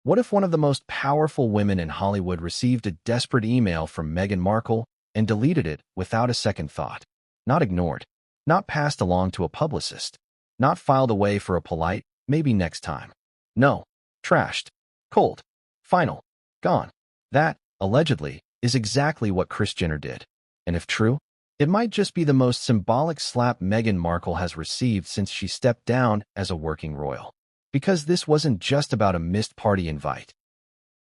What if one of the most powerful women in Hollywood received a desperate email from Meghan Markle and deleted it without a second thought? Not ignored, not passed along to a publicist, not filed away for a polite, maybe next time. No, trashed, cold, final, gone. That, allegedly, is exactly what Kris Jenner did. And if true, it might just be the most symbolic slap Meghan Markle has received since she stepped down as a working royal. Because this wasn't just about a missed party invite.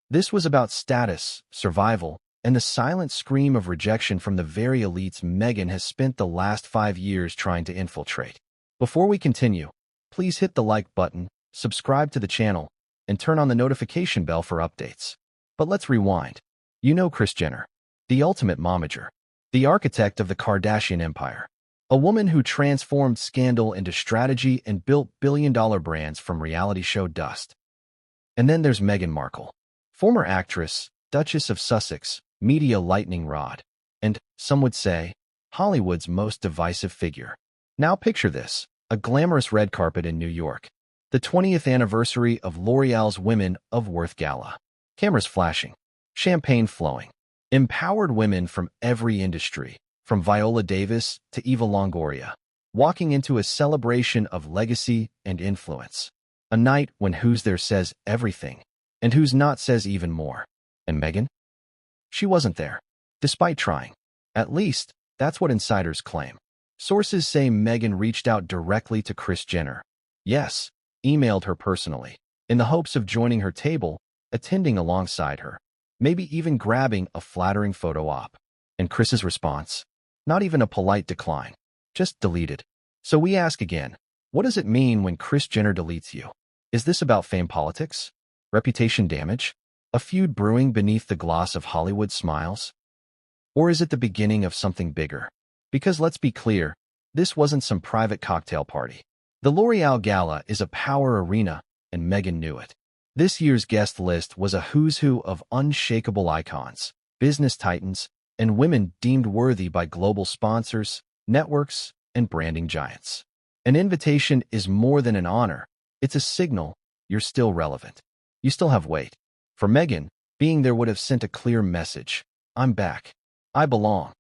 This was about status, survival, and the silent scream of rejection from the very elites Meghan has spent the last 5 years trying to infiltrate. Before we continue, please hit the like button, subscribe to the channel, and turn on the notification bell for updates. But let's rewind. You know Kris Jenner, the ultimate momager, the architect of the Kardashian empire. A woman who transformed scandal into strategy and built billion-dollar brands from reality show dust. And then there's Meghan Markle, former actress, Duchess of Sussex, media lightning rod, and, some would say, Hollywood's most divisive figure. Now picture this, a glamorous red carpet in New York, the 20th anniversary of L'Oreal's Women of Worth Gala. Cameras flashing, champagne flowing, empowered women from every industry, from Viola Davis to Eva Longoria, walking into a celebration of legacy and influence. A night when who's there says everything, and who's not says even more. And Meghan? She wasn't there, despite trying. At least, that's what insiders claim. Sources say Meghan reached out directly to Kris Jenner. Yes, emailed her personally, in the hopes of joining her table, attending alongside her, maybe even grabbing a flattering photo op. And Kris's response? Not even a polite decline, just deleted. So we ask again, what does it mean when Kris Jenner deletes you? Is this about fame politics? Reputation damage? A feud brewing beneath the gloss of Hollywood smiles? Or is it the beginning of something bigger? Because let's be clear, this wasn't some private cocktail party. The L'Oreal Gala is a power arena, and Meghan knew it. This year's guest list was a who's who of unshakable icons, business titans, and women deemed worthy by global sponsors, networks, and branding giants. An invitation is more than an honor. It's a signal you're still relevant. You still have weight. For Meghan, being there would have sent a clear message. I'm back. I belong.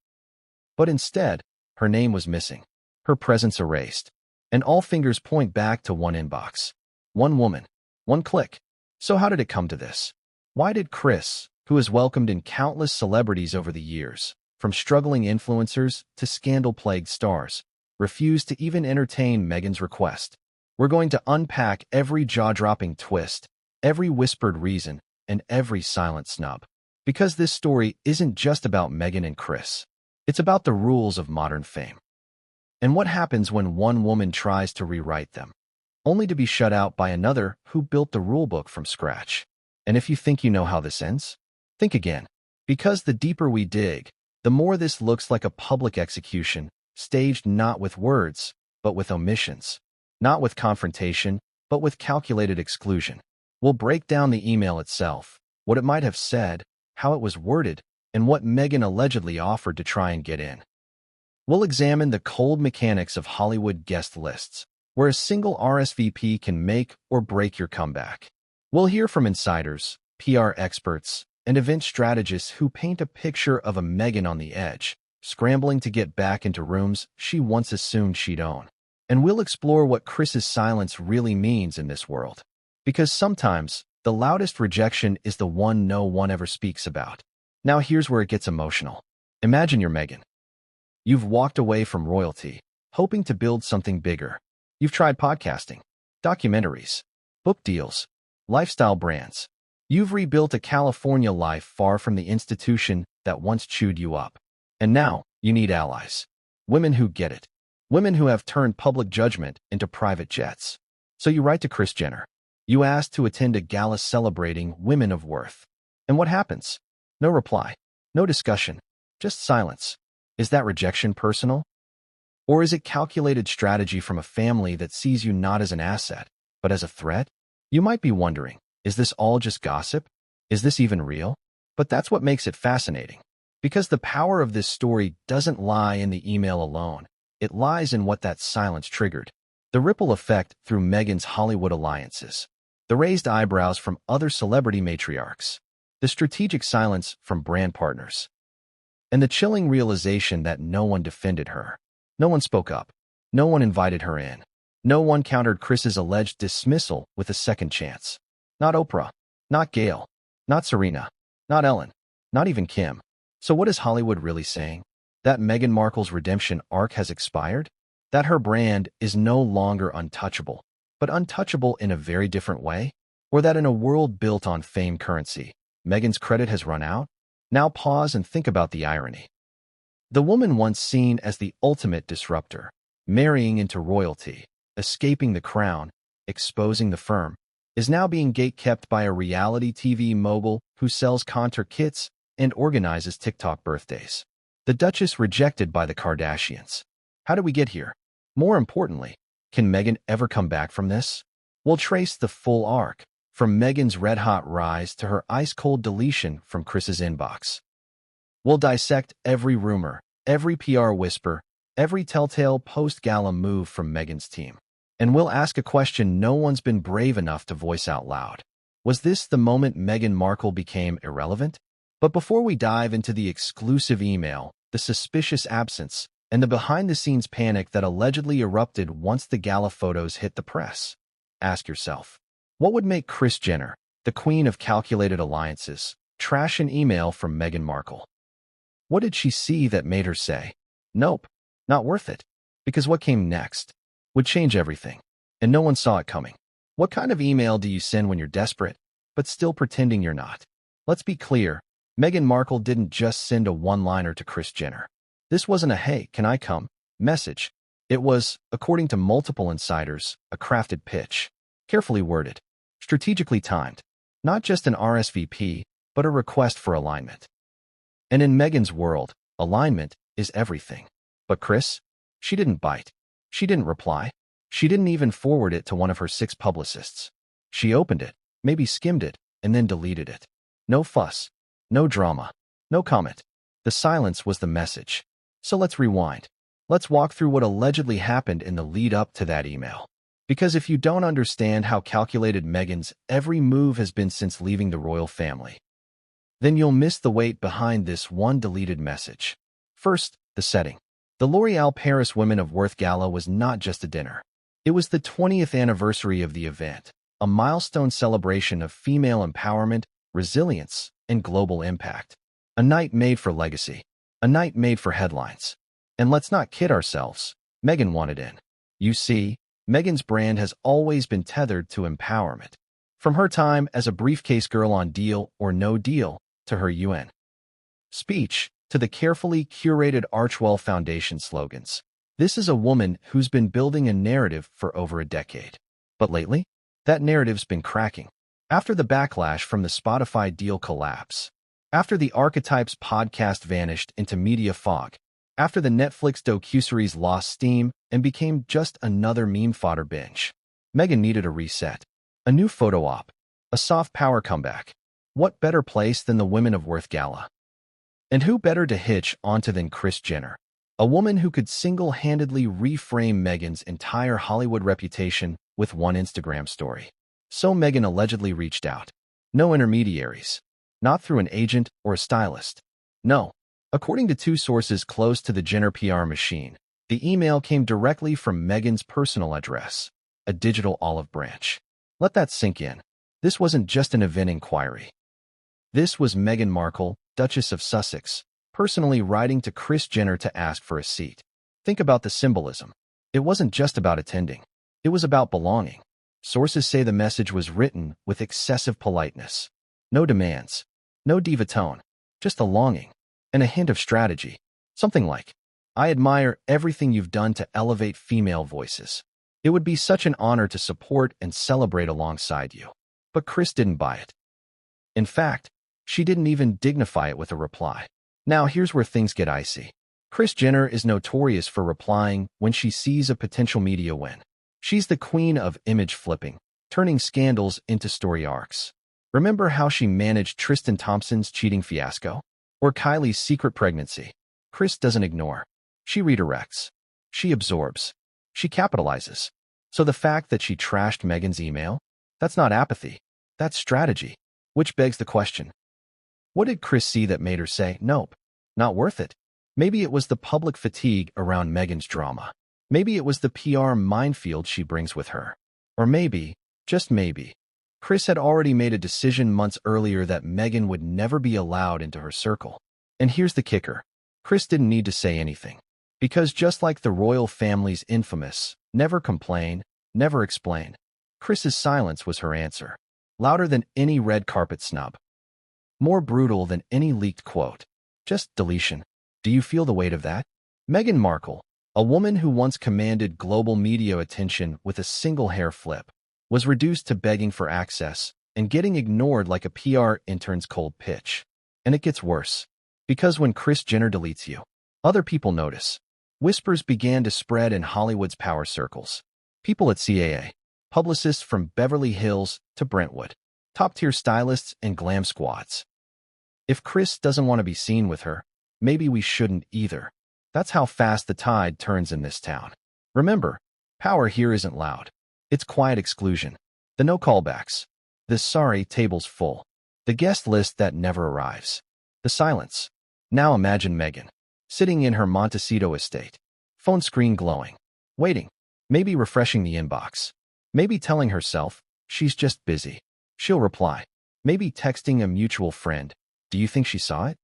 But instead, her name was missing, her presence erased, and all fingers point back to one inbox. One woman. One click. So how did it come to this? Why did Kris, who has welcomed in countless celebrities over the years, from struggling influencers to scandal-plagued stars, refuse to even entertain Meghan's request? We're going to unpack every jaw-dropping twist, every whispered reason, and every silent snub. Because this story isn't just about Meghan and Kris. It's about the rules of modern fame. And what happens when one woman tries to rewrite them, only to be shut out by another who built the rulebook from scratch. And if you think you know how this ends, think again. Because the deeper we dig, the more this looks like a public execution, staged not with words, but with omissions. Not with confrontation, but with calculated exclusion. We'll break down the email itself, what it might have said, how it was worded, and what Meghan allegedly offered to try and get in. We'll examine the cold mechanics of Hollywood guest lists, where a single RSVP can make or break your comeback. We'll hear from insiders, PR experts, and event strategists who paint a picture of a Meghan on the edge, scrambling to get back into rooms she once assumed she'd own. And we'll explore what Kris's silence really means in this world. Because sometimes, the loudest rejection is the one no one ever speaks about. Now here's where it gets emotional. Imagine you're Meghan. You've walked away from royalty, hoping to build something bigger. You've tried podcasting, documentaries, book deals, lifestyle brands. You've rebuilt a California life far from the institution that once chewed you up. And now, you need allies. Women who get it. Women who have turned public judgment into private jets. So you write to Kris Jenner. You ask to attend a gala celebrating Women of Worth. And what happens? No reply. No discussion. Just silence. Is that rejection personal? Or is it calculated strategy from a family that sees you not as an asset, but as a threat? You might be wondering, is this all just gossip? Is this even real? But that's what makes it fascinating. Because the power of this story doesn't lie in the email alone. It lies in what that silence triggered. The ripple effect through Meghan's Hollywood alliances. the raised eyebrows from other celebrity matriarchs, the strategic silence from brand partners, and the chilling realization that no one defended her. No one spoke up. No one invited her in. No one countered Kris's alleged dismissal with a second chance. Not Oprah. Not Gayle. Not Serena. Not Ellen. Not even Kim. So what is Hollywood really saying? That Meghan Markle's redemption arc has expired? That her brand is no longer untouchable, but untouchable in a very different way? Or that in a world built on fame currency, Meghan's credit has run out? Now pause and think about the irony. The woman once seen as the ultimate disruptor, marrying into royalty, escaping the crown, exposing the firm, is now being gatekept by a reality TV mogul who sells contour kits and organizes TikTok birthdays. The Duchess rejected by the Kardashians. How did we get here? More importantly, can Meghan ever come back from this? We'll trace the full arc, from Meghan's red-hot rise to her ice-cold deletion from Kris's inbox. We'll dissect every rumor, every PR whisper, every telltale post-gala move from Meghan's team. And we'll ask a question no one's been brave enough to voice out loud. Was this the moment Meghan Markle became irrelevant? But before we dive into the exclusive email, the suspicious absence, and the behind-the-scenes panic that allegedly erupted once the gala photos hit the press, ask yourself, what would make Kris Jenner, the queen of calculated alliances, trash an email from Meghan Markle? What did she see that made her say, nope, not worth it? Because what came next would change everything, and no one saw it coming. What kind of email do you send when you're desperate, but still pretending you're not? Let's be clear, Meghan Markle didn't just send a one-liner to Kris Jenner. This wasn't a "hey, can I come" message. It was, according to multiple insiders, a crafted pitch, carefully worded, strategically timed, not just an RSVP, but a request for alignment. And in Meghan's world, alignment is everything. But Kris? She didn't bite. She didn't reply. She didn't even forward it to one of her 6 publicists. She opened it, maybe skimmed it, and then deleted it. No fuss. No drama. No comment. The silence was the message. So let's rewind. Let's walk through what allegedly happened in the lead-up to that email. Because if you don't understand how calculated Meghan's every move has been since leaving the royal family, then you'll miss the weight behind this one deleted message. First, the setting. The L'Oréal Paris Women of Worth Gala was not just a dinner. It was the 20th anniversary of the event, a milestone celebration of female empowerment, resilience, and global impact. A night made for legacy. A night made for headlines. And let's not kid ourselves, Meghan wanted in. You see, Meghan's brand has always been tethered to empowerment. From her time as a briefcase girl on Deal or No Deal, to her UN speech, to the carefully curated Archewell Foundation slogans. This is a woman who's been building a narrative for over a decade. But lately, that narrative's been cracking. After the backlash from the Spotify deal collapse, after the Archetypes podcast vanished into media fog, after the Netflix docuseries lost steam and became just another meme fodder binge, Meghan needed a reset, a new photo op, a soft power comeback. What better place than the Women of Worth Gala? And who better to hitch onto than Kris Jenner, a woman who could single-handedly reframe Meghan's entire Hollywood reputation with one Instagram story. So Meghan allegedly reached out. No intermediaries. Not through an agent or a stylist. No. According to 2 sources close to the Jenner PR machine, the email came directly from Meghan's personal address, a digital olive branch. Let that sink in. This wasn't just an event inquiry. This was Meghan Markle, Duchess of Sussex, personally writing to Kris Jenner to ask for a seat. Think about the symbolism. It wasn't just about attending. It was about belonging. Sources say the message was written with excessive politeness. No demands. No diva tone. Just a longing. And a hint of strategy. Something like, I admire everything you've done to elevate female voices. It would be such an honor to support and celebrate alongside you. But Kris didn't buy it. In fact, she didn't even dignify it with a reply. Now here's where things get icy. Kris Jenner is notorious for replying when she sees a potential media win. She's the queen of image flipping, turning scandals into story arcs. Remember how she managed Tristan Thompson's cheating fiasco? Or Kylie's secret pregnancy? Kris doesn't ignore. She redirects. She absorbs. She capitalizes. So the fact that she trashed Meghan's email, That's not apathy. That's strategy. Which begs the question, what did Kris see that made her say, nope, not worth it? Maybe it was the public fatigue around Meghan's drama. Maybe it was the PR minefield she brings with her. Or maybe, just maybe, Kris had already made a decision months earlier that Meghan would never be allowed into her circle. And here's the kicker. Kris didn't need to say anything. Because just like the royal family's infamous, never complain, never explain, Kris's silence was her answer. Louder than any red carpet snub. More brutal than any leaked quote. Just deletion. Do you feel the weight of that? Meghan Markle, a woman who once commanded global media attention with a single hair flip, was reduced to begging for access and getting ignored like a PR intern's cold pitch. And it gets worse. Because when Kris Jenner deletes you, other people notice. Whispers began to spread in Hollywood's power circles. People at CAA, publicists from Beverly Hills to Brentwood, top-tier stylists and glam squads. If Kris doesn't want to be seen with her, maybe we shouldn't either. That's how fast the tide turns in this town. Remember, power here isn't loud. It's quiet exclusion. The no callbacks. The sorry table's full. The guest list that never arrives. The silence. Now imagine Meghan, sitting in her Montecito estate, phone screen glowing, waiting, maybe refreshing the inbox, maybe telling herself she's just busy. She'll reply, maybe texting a mutual friend, do you think she saw it?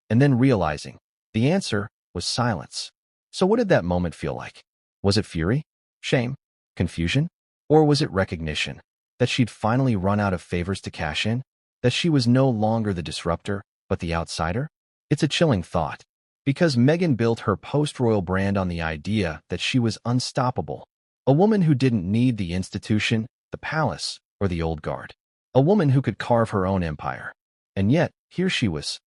And then realizing the answer was silence. So what did that moment feel like? Was it fury, shame, confusion, or was it recognition that she'd finally run out of favors to cash in, that she was no longer the disruptor, but the outsider? It's a chilling thought, because Meghan built her post-royal brand on the idea that she was unstoppable, a woman who didn't need the institution, the palace, or the old guard, a woman who could carve her own empire. And yet, here she was,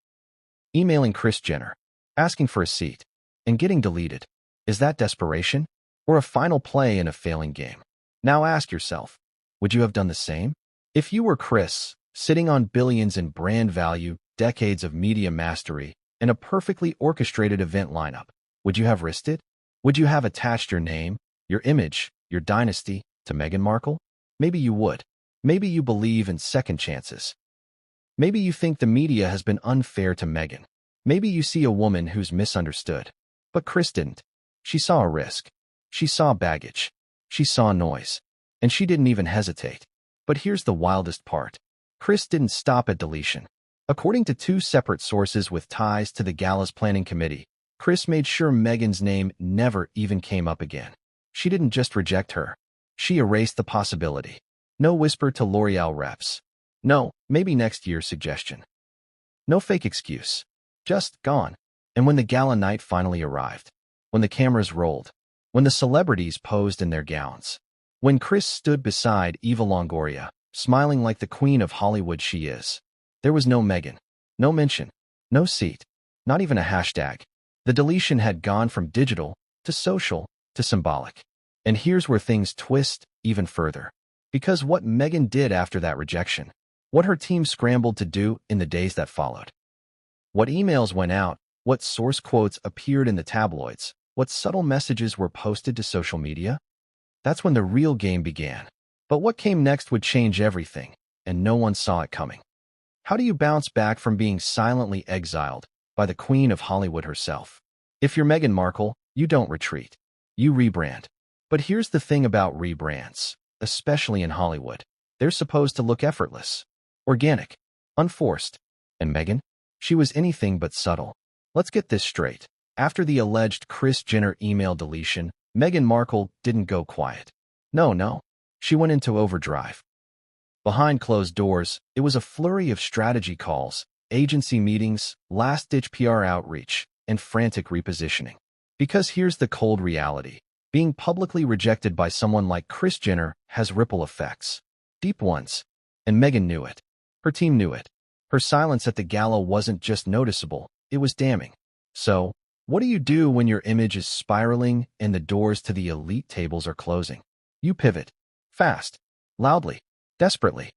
emailing Kris Jenner, asking for a seat, and getting deleted. Is that desperation, or a final play in a failing game? Now ask yourself, would you have done the same? If you were Kris, sitting on billions in brand value, decades of media mastery, and a perfectly orchestrated event lineup, would you have risked it? Would you have attached your name, your image, your dynasty to Meghan Markle? Maybe you would. Maybe you believe in second chances. Maybe you think the media has been unfair to Meghan. Maybe you see a woman who's misunderstood. But Kris didn't. She saw a risk. She saw baggage. She saw noise. And she didn't even hesitate. But here's the wildest part. Kris didn't stop at deletion. According to two separate sources with ties to the gala's planning committee, Kris made sure Meghan's name never even came up again. She didn't just reject her. She erased the possibility. No whisper to L'Oreal reps. No, maybe next year suggestion. No fake excuse. Just gone. And when the gala night finally arrived, when the cameras rolled, when the celebrities posed in their gowns, when Kris stood beside Eva Longoria, smiling like the queen of Hollywood she is, there was no Meghan, no mention, no seat, not even a hashtag. The deletion had gone from digital to social to symbolic. And here's where things twist even further. Because what Meghan did after that rejection, what her team scrambled to do in the days that followed, what emails went out, what source quotes appeared in the tabloids, what subtle messages were posted to social media, that's when the real game began. But what came next would change everything, and no one saw it coming. How do you bounce back from being silently exiled by the queen of Hollywood herself? If you're Meghan Markle, you don't retreat. You rebrand. But here's the thing about rebrands, especially in Hollywood. They're supposed to look effortless, organic, unforced. And Meghan? She was anything but subtle. Let's get this straight. After the alleged Kris Jenner email deletion, Meghan Markle didn't go quiet. No. She went into overdrive. Behind closed doors, it was a flurry of strategy calls, agency meetings, last-ditch PR outreach, and frantic repositioning. Because here's the cold reality. Being publicly rejected by someone like Kris Jenner has ripple effects. Deep ones. And Meghan knew it. Her team knew it. Her silence at the gala wasn't just noticeable, it was damning. So, what do you do when your image is spiraling and the doors to the elite tables are closing? You pivot. Fast. Loudly. Desperately.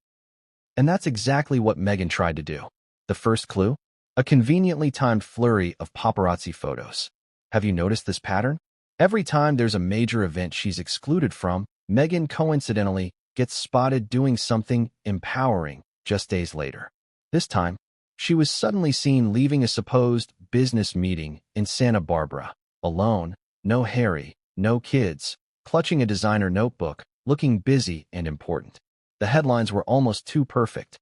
And that's exactly what Meghan tried to do. The first clue? A conveniently timed flurry of paparazzi photos. Have you noticed this pattern? Every time there's a major event she's excluded from, Meghan coincidentally gets spotted doing something empowering just days later. This time, she was suddenly seen leaving a supposed business meeting in Santa Barbara, alone, no Harry, no kids, clutching a designer notebook, looking busy and important. The headlines were almost too perfect.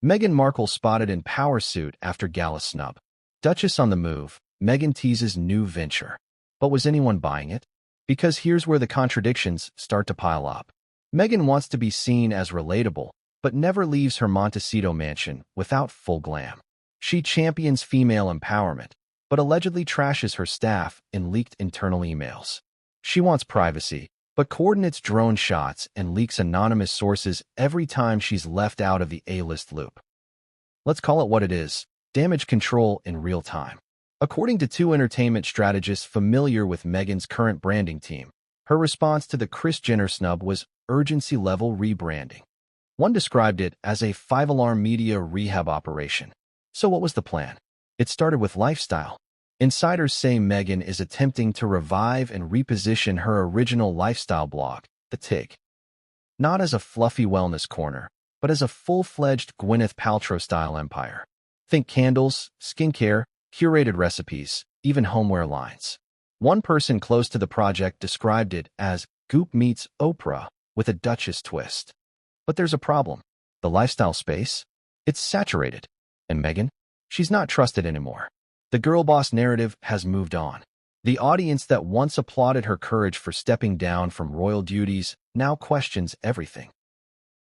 Meghan Markle spotted in power suit after gala snub. Duchess on the move, Meghan teases new venture. But was anyone buying it? Because here's where the contradictions start to pile up. Meghan wants to be seen as relatable, but never leaves her Montecito mansion without full glam. She champions female empowerment, but allegedly trashes her staff in leaked internal emails. She wants privacy, but coordinates drone shots and leaks anonymous sources every time she's left out of the A-list loop. Let's call it what it is: damage control in real time. According to two entertainment strategists familiar with Meghan's current branding team, her response to the Kris Jenner snub was urgency-level rebranding. One described it as a five-alarm media rehab operation. So what was the plan? It started with lifestyle. Insiders say Meghan is attempting to revive and reposition her original lifestyle blog, The Tig. Not as a fluffy wellness corner, but as a full-fledged Gwyneth Paltrow-style empire. Think candles, skincare, curated recipes, even homeware lines. One person close to the project described it as Goop meets Oprah with a Duchess twist. But there's a problem. The lifestyle space? It's saturated. And Meghan? She's not trusted anymore. The girl boss narrative has moved on. The audience that once applauded her courage for stepping down from royal duties now questions everything.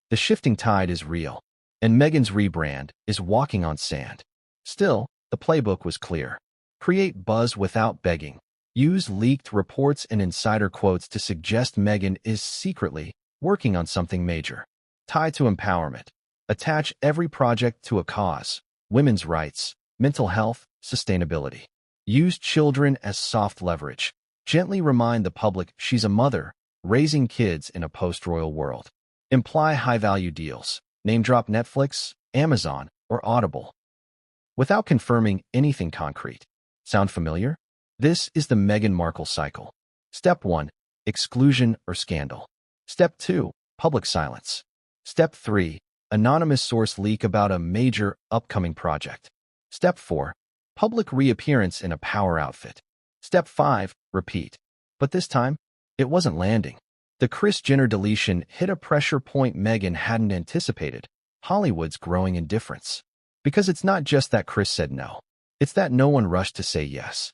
The shifting tide is real, and Meghan's rebrand is walking on sand. Still, the playbook was clear. Create buzz without begging. Use leaked reports and insider quotes to suggest Meghan is secretly working on something major. Tie to empowerment. Attach every project to a cause: women's rights, mental health, sustainability. Use children as soft leverage. Gently remind the public she's a mother, raising kids in a post-royal world. Imply high-value deals. Name drop Netflix, Amazon, or Audible, without confirming anything concrete. Sound familiar? This is the Meghan Markle cycle. Step 1. Exclusion or scandal. Step 2. Public silence. Step 3. Anonymous source leak about a major upcoming project. Step 4. Public reappearance in a power outfit. Step 5. Repeat. But this time, it wasn't landing. The Kris Jenner deletion hit a pressure point Meghan hadn't anticipated: Hollywood's growing indifference. Because it's not just that Kris said no. It's that no one rushed to say yes.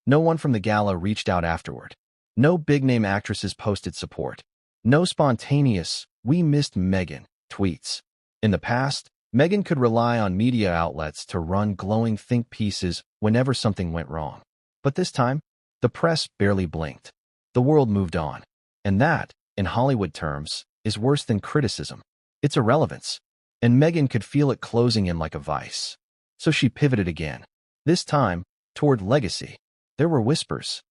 No one from the gala reached out afterward. No big-name actresses posted support. No spontaneous, "We missed Meghan" tweets. In the past, Meghan could rely on media outlets to run glowing think pieces whenever something went wrong. But this time, the press barely blinked. The world moved on. And that, in Hollywood terms, is worse than criticism. It's irrelevance. And Meghan could feel it closing in like a vice. So she pivoted again. This time, toward legacy. There were whispers,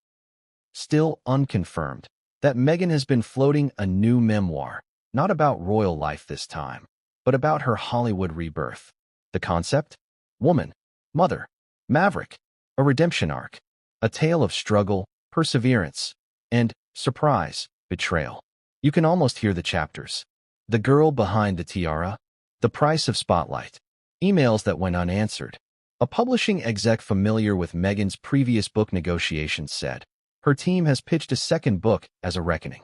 still unconfirmed, that Meghan has been floating a new memoir, not about royal life this time, but about her Hollywood rebirth. The concept? Woman, mother, maverick, a redemption arc, a tale of struggle, perseverance, and, surprise, betrayal. You can almost hear the chapters. The girl behind the tiara, the price of spotlight, emails that went unanswered. A publishing exec familiar with Meghan's previous book negotiations said her team has pitched a second book as a reckoning.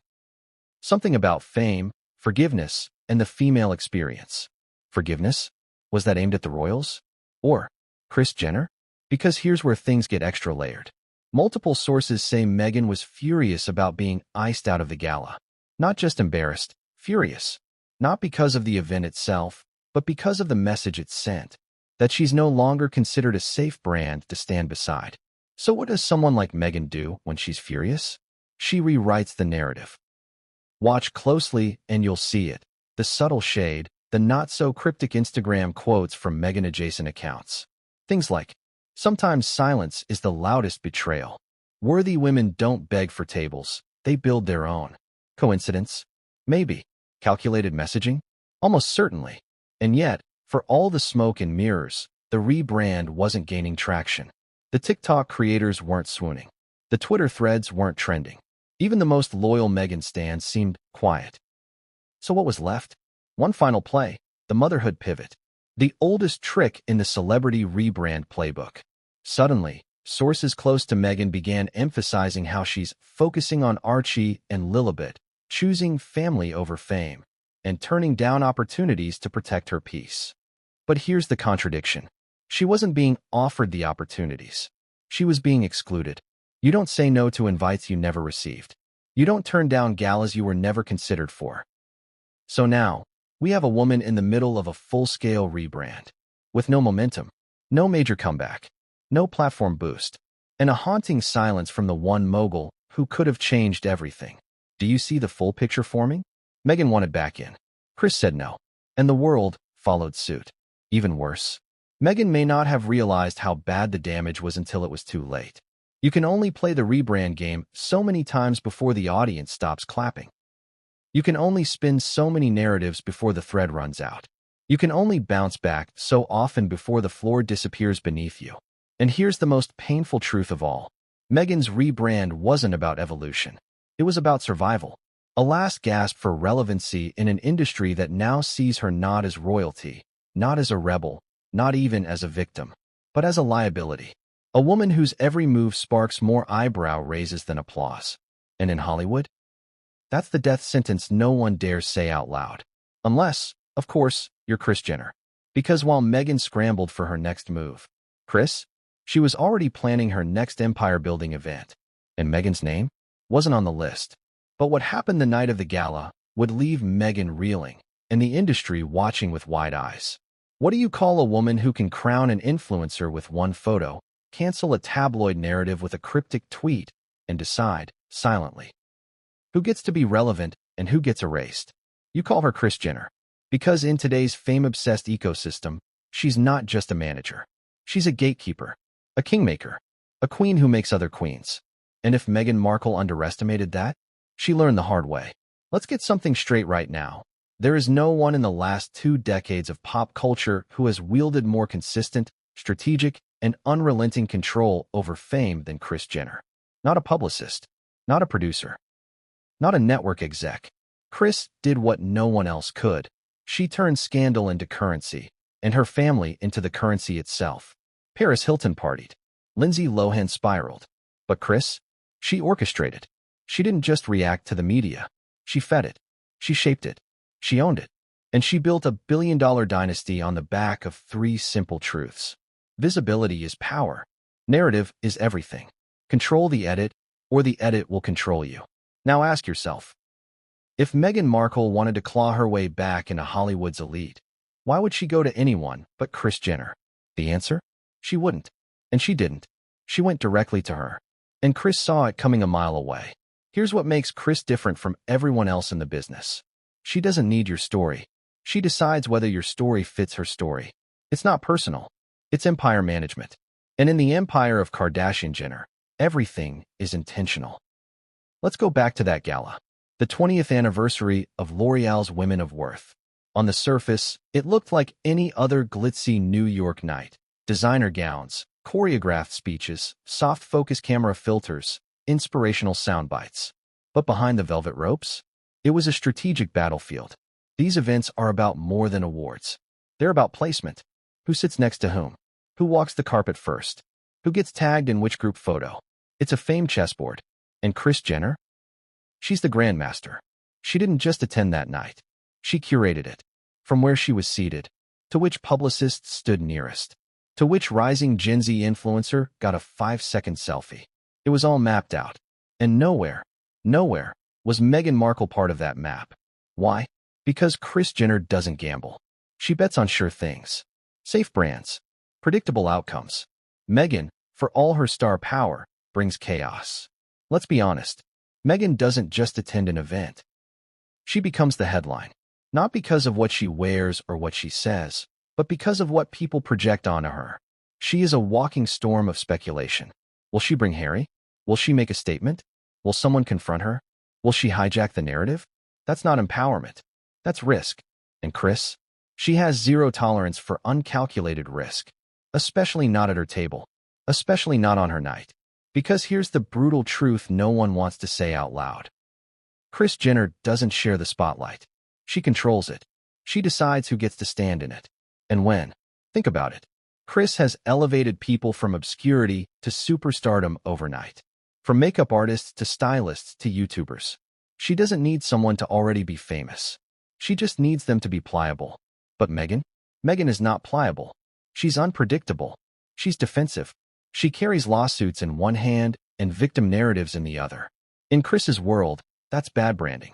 Something about fame, forgiveness, and the female experience. Forgiveness? Was that aimed at the royals? Or Kris Jenner? Because here's where things get extra layered. Multiple sources say Meghan was furious about being iced out of the gala. Not just embarrassed, furious. Not because of the event itself, but because of the message it sent. That she's no longer considered a safe brand to stand beside. So what does someone like Meghan do when she's furious? She rewrites the narrative. Watch closely and you'll see it. The subtle shade, the not-so-cryptic Instagram quotes from Meghan-adjacent accounts. Things like, "Sometimes silence is the loudest betrayal. Worthy women don't beg for tables, they build their own." Coincidence? Maybe. Calculated messaging? Almost certainly. And yet, for all the smoke and mirrors, the rebrand wasn't gaining traction. The TikTok creators weren't swooning. The Twitter threads weren't trending. Even the most loyal Meghan stans seemed quiet. So what was left? One final play, the motherhood pivot. The oldest trick in the celebrity rebrand playbook. Suddenly, sources close to Meghan began emphasizing how she's focusing on Archie and Lilibet, choosing family over fame, and turning down opportunities to protect her peace. But here's the contradiction. She wasn't being offered the opportunities. She was being excluded. You don't say no to invites you never received. You don't turn down galas you were never considered for. So now, we have a woman in the middle of a full-scale rebrand, with no momentum, no major comeback, no platform boost, and a haunting silence from the one mogul who could have changed everything. Do you see the full picture forming? Meghan wanted back in. Kris said no, and the world followed suit. Even worse, Meghan may not have realized how bad the damage was until it was too late. You can only play the rebrand game so many times before the audience stops clapping. You can only spin so many narratives before the thread runs out. You can only bounce back so often before the floor disappears beneath you. And here's the most painful truth of all. Meghan's rebrand wasn't about evolution. It was about survival. A last gasp for relevancy in an industry that now sees her not as royalty, not as a rebel, not even as a victim, but as a liability. A woman whose every move sparks more eyebrow raises than applause. And in Hollywood? That's the death sentence no one dares say out loud. Unless, of course, you're Kris Jenner. Because while Meghan scrambled for her next move, she was already planning her next empire-building event. And Meghan's name wasn't on the list. But what happened the night of the gala would leave Meghan reeling, and the industry watching with wide eyes. What do you call a woman who can crown an influencer with one photo, cancel a tabloid narrative with a cryptic tweet, and decide, silently, who gets to be relevant and who gets erased? You call her Kris Jenner. Because in today's fame-obsessed ecosystem, she's not just a manager. She's a gatekeeper, a kingmaker, a queen who makes other queens. And if Meghan Markle underestimated that, she learned the hard way. Let's get something straight right now. There is no one in the last 2 decades of pop culture who has wielded more consistent, strategic, and unrelenting control over fame than Kris Jenner. Not a publicist, not a producer, not a network exec. Kris did what no one else could. She turned scandal into currency, and her family into the currency itself. Paris Hilton partied. Lindsay Lohan spiraled. But Kris? She orchestrated. She didn't just react to the media. She fed it. She shaped it. She owned it. And she built a billion-dollar dynasty on the back of 3 simple truths. Visibility is power. Narrative is everything. Control the edit, or the edit will control you. Now ask yourself, if Meghan Markle wanted to claw her way back into Hollywood's elite, why would she go to anyone but Kris Jenner? The answer? She wouldn't. And she didn't. She went directly to her. And Kris saw it coming a mile away. Here's what makes Kris different from everyone else in the business. She doesn't need your story. She decides whether your story fits her story. It's not personal. It's empire management. And in the empire of Kardashian Jenner, everything is intentional. Let's go back to that gala. The 20th anniversary of L'Oreal's Women of Worth. On the surface, it looked like any other glitzy New York night. Designer gowns, choreographed speeches, soft focus camera filters, inspirational sound bites. But behind the velvet ropes, it was a strategic battlefield. These events are about more than awards. They're about placement. Who sits next to whom? Who walks the carpet first? Who gets tagged in which group photo? It's a fame chessboard. And Kris Jenner? She's the grandmaster. She didn't just attend that night. She curated it. From where she was seated, to which publicist stood nearest, to which rising Gen Z influencer got a 5-second selfie. It was all mapped out. And nowhere was Meghan Markle part of that map. Why? Because Kris Jenner doesn't gamble. She bets on sure things. Safe brands. Predictable outcomes. Meghan, for all her star power, brings chaos. Let's be honest. Meghan doesn't just attend an event. She becomes the headline. Not because of what she wears or what she says, but because of what people project onto her. She is a walking storm of speculation. Will she bring Harry? Will she make a statement? Will someone confront her? Will she hijack the narrative? That's not empowerment. That's risk. And Kris? She has zero tolerance for uncalculated risk. Especially not at her table. Especially not on her night. Because here's the brutal truth no one wants to say out loud. Kris Jenner doesn't share the spotlight. She controls it. She decides who gets to stand in it. And when. Think about it. Kris has elevated people from obscurity to superstardom overnight. From makeup artists to stylists to YouTubers. She doesn't need someone to already be famous. She just needs them to be pliable. But Meghan? Meghan is not pliable. She's unpredictable. She's defensive. She carries lawsuits in one hand and victim narratives in the other. In Kris's world, that's bad branding.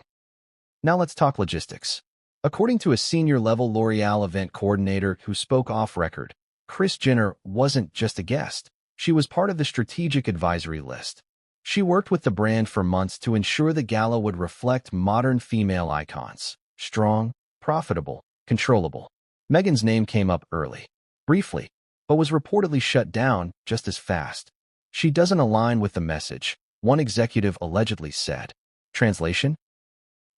Now let's talk logistics. According to a senior-level L'Oreal event coordinator who spoke off-record, Kris Jenner wasn't just a guest. She was part of the strategic advisory list. She worked with the brand for months to ensure the gala would reflect modern female icons. Strong, profitable, controllable. Meghan's name came up early, briefly, but was reportedly shut down just as fast. She doesn't align with the message, one executive allegedly said. Translation?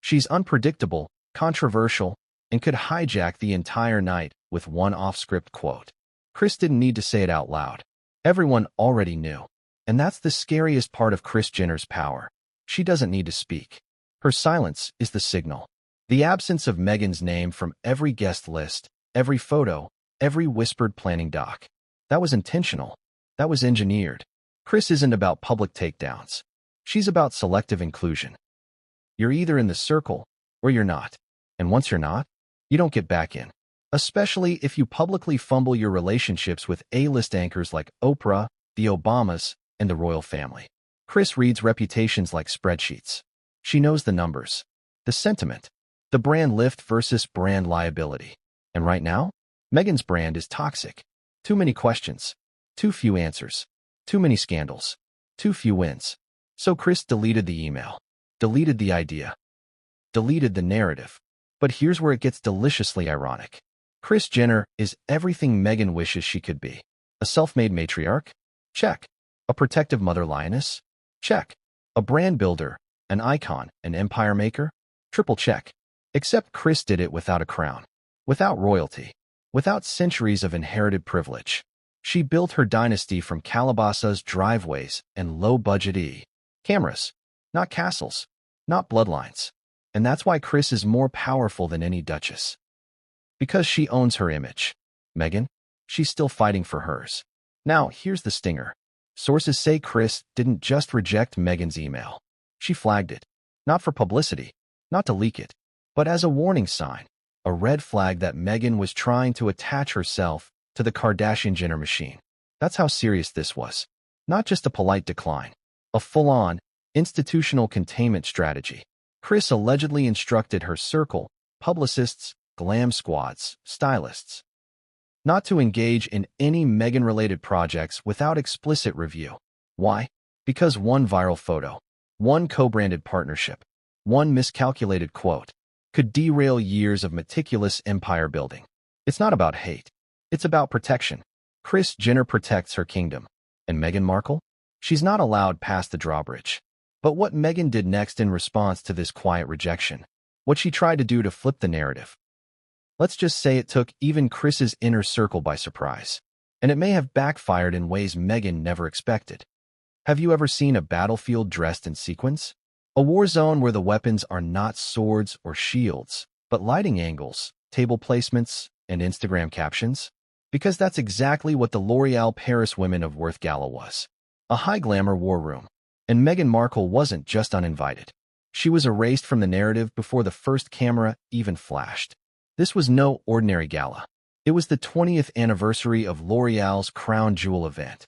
She's unpredictable, controversial, and could hijack the entire night with one off-script quote. Kris didn't need to say it out loud. Everyone already knew. And that's the scariest part of Kris Jenner's power. She doesn't need to speak. Her silence is the signal. The absence of Meghan's name from every guest list, every photo, every whispered planning doc. That was intentional. That was engineered. Kris isn't about public takedowns. She's about selective inclusion. You're either in the circle or you're not. And once you're not, you don't get back in. Especially if you publicly fumble your relationships with A-list anchors like Oprah, the Obamas, and the royal family. Kris reads reputations like spreadsheets. She knows the numbers, the sentiment, the brand lift versus brand liability. And right now, Meghan's brand is toxic. Too many questions, too few answers, too many scandals, too few wins. So Kris deleted the email, deleted the idea, deleted the narrative. But here's where it gets deliciously ironic. Kris Jenner is everything Meghan wishes she could be. A self-made matriarch? Check. A protective mother lioness? Check. A brand builder, an icon, an empire maker? Triple check. Except Kris did it without a crown, without royalty, without centuries of inherited privilege. She built her dynasty from Calabasas driveways and low-budget cameras, not castles, not bloodlines. And that's why Kris is more powerful than any duchess. Because she owns her image. Meghan? She's still fighting for hers. Now, here's the stinger. Sources say Kris didn't just reject Meghan's email. She flagged it. Not for publicity, not to leak it, but as a warning sign, a red flag that Meghan was trying to attach herself to the Kardashian-Jenner machine. That's how serious this was. Not just a polite decline. A full-on, institutional containment strategy. Kris allegedly instructed her circle, publicists, glam squads, stylists, not to engage in any Meghan-related projects without explicit review. Why? Because one viral photo, one co-branded partnership, one miscalculated quote could derail years of meticulous empire building. It's not about hate. It's about protection. Kris Jenner protects her kingdom. And Meghan Markle? She's not allowed past the drawbridge. But what Meghan did next in response to this quiet rejection, what she tried to do to flip the narrative, let's just say it took even Kris's inner circle by surprise. And it may have backfired in ways Meghan never expected. Have you ever seen a battlefield dressed in sequins? A war zone where the weapons are not swords or shields, but lighting angles, table placements, and Instagram captions? Because that's exactly what the L'Oreal Paris Women of Worth Gala was. A high-glamour war room. And Meghan Markle wasn't just uninvited. She was erased from the narrative before the first camera even flashed. This was no ordinary gala. It was the 20th anniversary of L'Oreal's crown jewel event.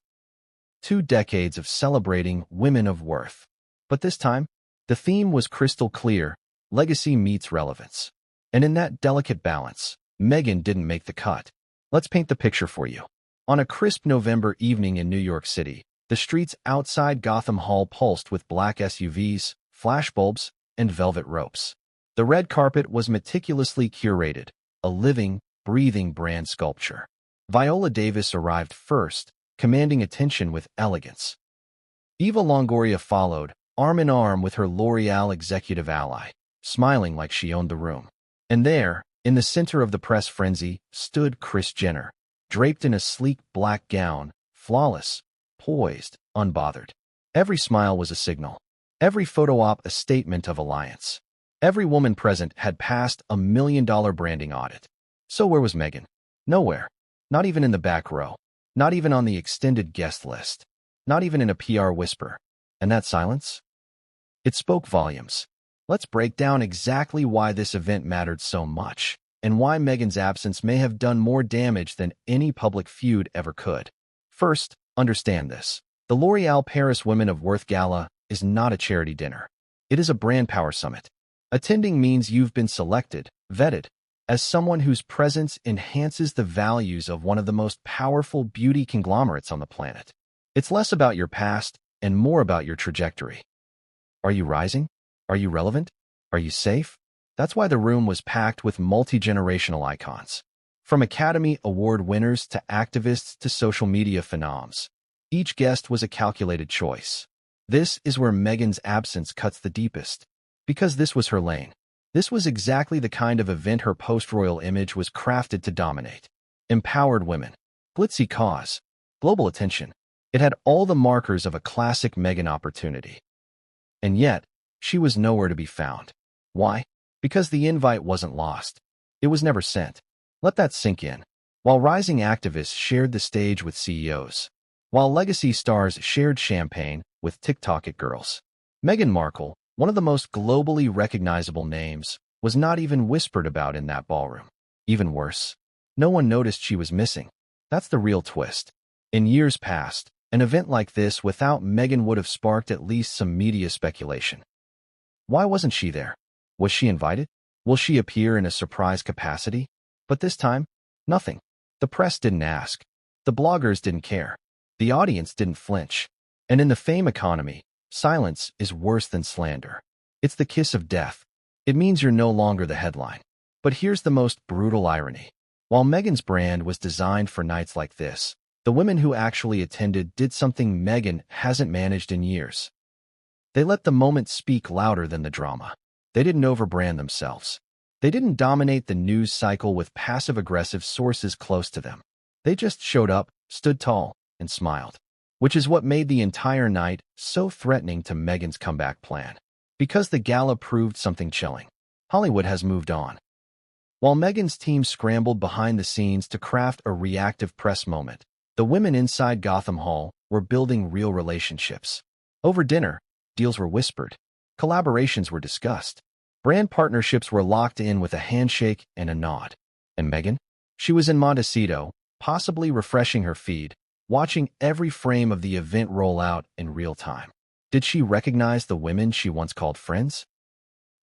2 decades of celebrating women of worth. But this time, the theme was crystal clear: legacy meets relevance. And in that delicate balance, Meghan didn't make the cut. Let's paint the picture for you. On a crisp November evening in New York City, the streets outside Gotham Hall pulsed with black SUVs, flashbulbs, and velvet ropes. The red carpet was meticulously curated, a living, breathing brand sculpture. Viola Davis arrived first, commanding attention with elegance. Eva Longoria followed, arm in arm with her L'Oreal executive ally, smiling like she owned the room. And there, in the center of the press frenzy, stood Kris Jenner, draped in a sleek black gown, flawless, poised, unbothered. Every smile was a signal. Every photo op a statement of alliance. Every woman present had passed a $1 million branding audit. So where was Meghan? Nowhere. Not even in the back row. Not even on the extended guest list. Not even in a PR whisper. And that silence? It spoke volumes. Let's break down exactly why this event mattered so much, and why Meghan's absence may have done more damage than any public feud ever could. First, understand this. The L'Oréal Paris Women of Worth Gala is not a charity dinner. It is a brand power summit. Attending means you've been selected, vetted, as someone whose presence enhances the values of one of the most powerful beauty conglomerates on the planet. It's less about your past and more about your trajectory. Are you rising? Are you relevant? Are you safe? That's why the room was packed with multi-generational icons. From Academy Award winners to activists to social media phenoms. Each guest was a calculated choice. This is where Meghan's absence cuts the deepest. Because this was her lane. This was exactly the kind of event her post-royal image was crafted to dominate. Empowered women. Glitzy cause. Global attention. It had all the markers of a classic Meghan opportunity. And yet, she was nowhere to be found. Why? Because the invite wasn't lost. It was never sent. Let that sink in. While rising activists shared the stage with CEOs. While legacy stars shared champagne with TikTok it girls. Meghan Markle, one of the most globally recognizable names, was not even whispered about in that ballroom. Even worse, no one noticed she was missing. That's the real twist. In years past, an event like this without Meghan would have sparked at least some media speculation. Why wasn't she there? Was she invited? Will she appear in a surprise capacity? But this time, nothing. The press didn't ask. The bloggers didn't care. The audience didn't flinch. And in the fame economy, silence is worse than slander. It's the kiss of death. It means you're no longer the headline. But here's the most brutal irony. While Meghan's brand was designed for nights like this, the women who actually attended did something Meghan hasn't managed in years. They let the moment speak louder than the drama. They didn't overbrand themselves. They didn't dominate the news cycle with passive-aggressive sources close to them. They just showed up, stood tall, and smiled. Which is what made the entire night so threatening to Meghan's comeback plan. Because the gala proved something chilling. Hollywood has moved on. While Meghan's team scrambled behind the scenes to craft a reactive press moment, the women inside Gotham Hall were building real relationships. Over dinner, deals were whispered. Collaborations were discussed. Brand partnerships were locked in with a handshake and a nod. And Meghan? She was in Montecito, possibly refreshing her feed, watching every frame of the event roll out in real time. Did she recognize the women she once called friends?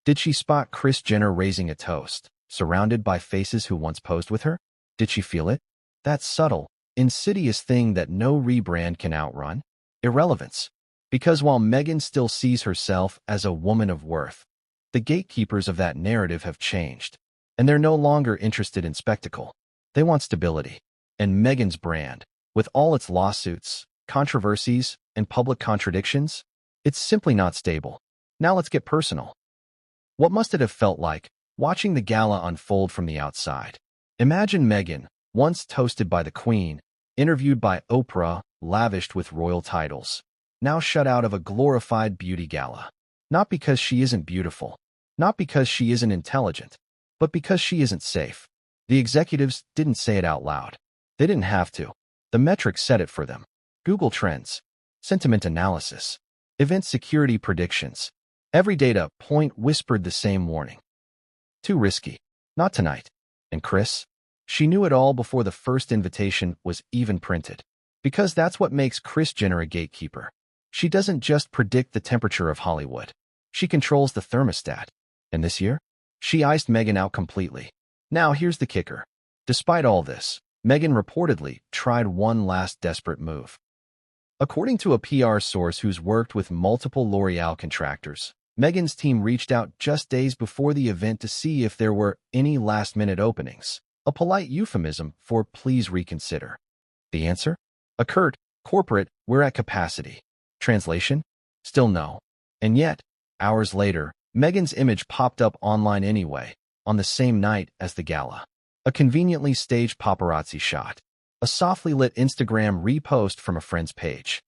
Did she spot Kris Jenner raising a toast, surrounded by faces who once posed with her? Did she feel it? That subtle, insidious thing that no rebrand can outrun? Irrelevance. Because while Meghan still sees herself as a woman of worth, the gatekeepers of that narrative have changed, and they're no longer interested in spectacle. They want stability. And Meghan's brand, with all its lawsuits, controversies, and public contradictions, it's simply not stable. Now let's get personal. What must it have felt like, watching the gala unfold from the outside? Imagine Meghan, once toasted by the Queen, interviewed by Oprah, lavished with royal titles, now shut out of a glorified beauty gala. Not because she isn't beautiful, not because she isn't intelligent, but because she isn't safe. The executives didn't say it out loud. They didn't have to. The metrics said it for them. Google Trends, sentiment analysis, event security predictions. Every data point whispered the same warning. Too risky. Not tonight. And Kris? She knew it all before the first invitation was even printed. Because that's what makes Kris Jenner a gatekeeper. She doesn't just predict the temperature of Hollywood. She controls the thermostat. And this year, she iced Meghan out completely. Now here's the kicker. Despite all this, Meghan reportedly tried one last desperate move. According to a PR source who's worked with multiple L'Oréal contractors, Meghan's team reached out just days before the event to see if there were any last-minute openings, a polite euphemism for please reconsider. The answer? A curt, corporate, we're at capacity. Translation? Still no. And yet, hours later, Meghan's image popped up online anyway, on the same night as the gala. A conveniently staged paparazzi shot. A softly lit Instagram repost from a friend's page.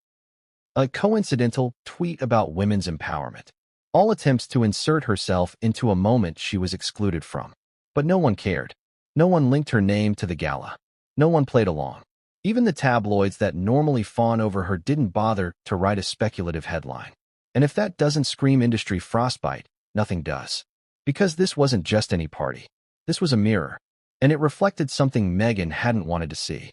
A coincidental tweet about women's empowerment. all attempts to insert herself into a moment she was excluded from. But no one cared. No one linked her name to the gala. No one played along. Even the tabloids that normally fawn over her didn't bother to write a speculative headline. And if that doesn't scream industry frostbite, nothing does. Because this wasn't just any party. This was a mirror. And it reflected something Meghan hadn't wanted to see.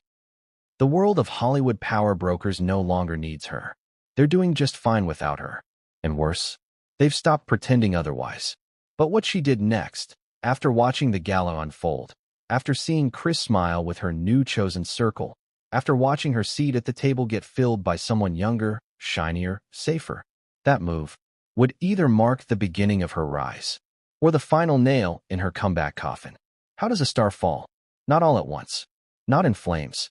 The world of Hollywood power brokers no longer needs her. They're doing just fine without her. And worse, they've stopped pretending otherwise. But what she did next, after watching the gala unfold, after seeing Kris smile with her new chosen circle, after watching her seat at the table get filled by someone younger, shinier, safer, that move would either mark the beginning of her rise or the final nail in her comeback coffin. How does a star fall? Not all at once. Not in flames.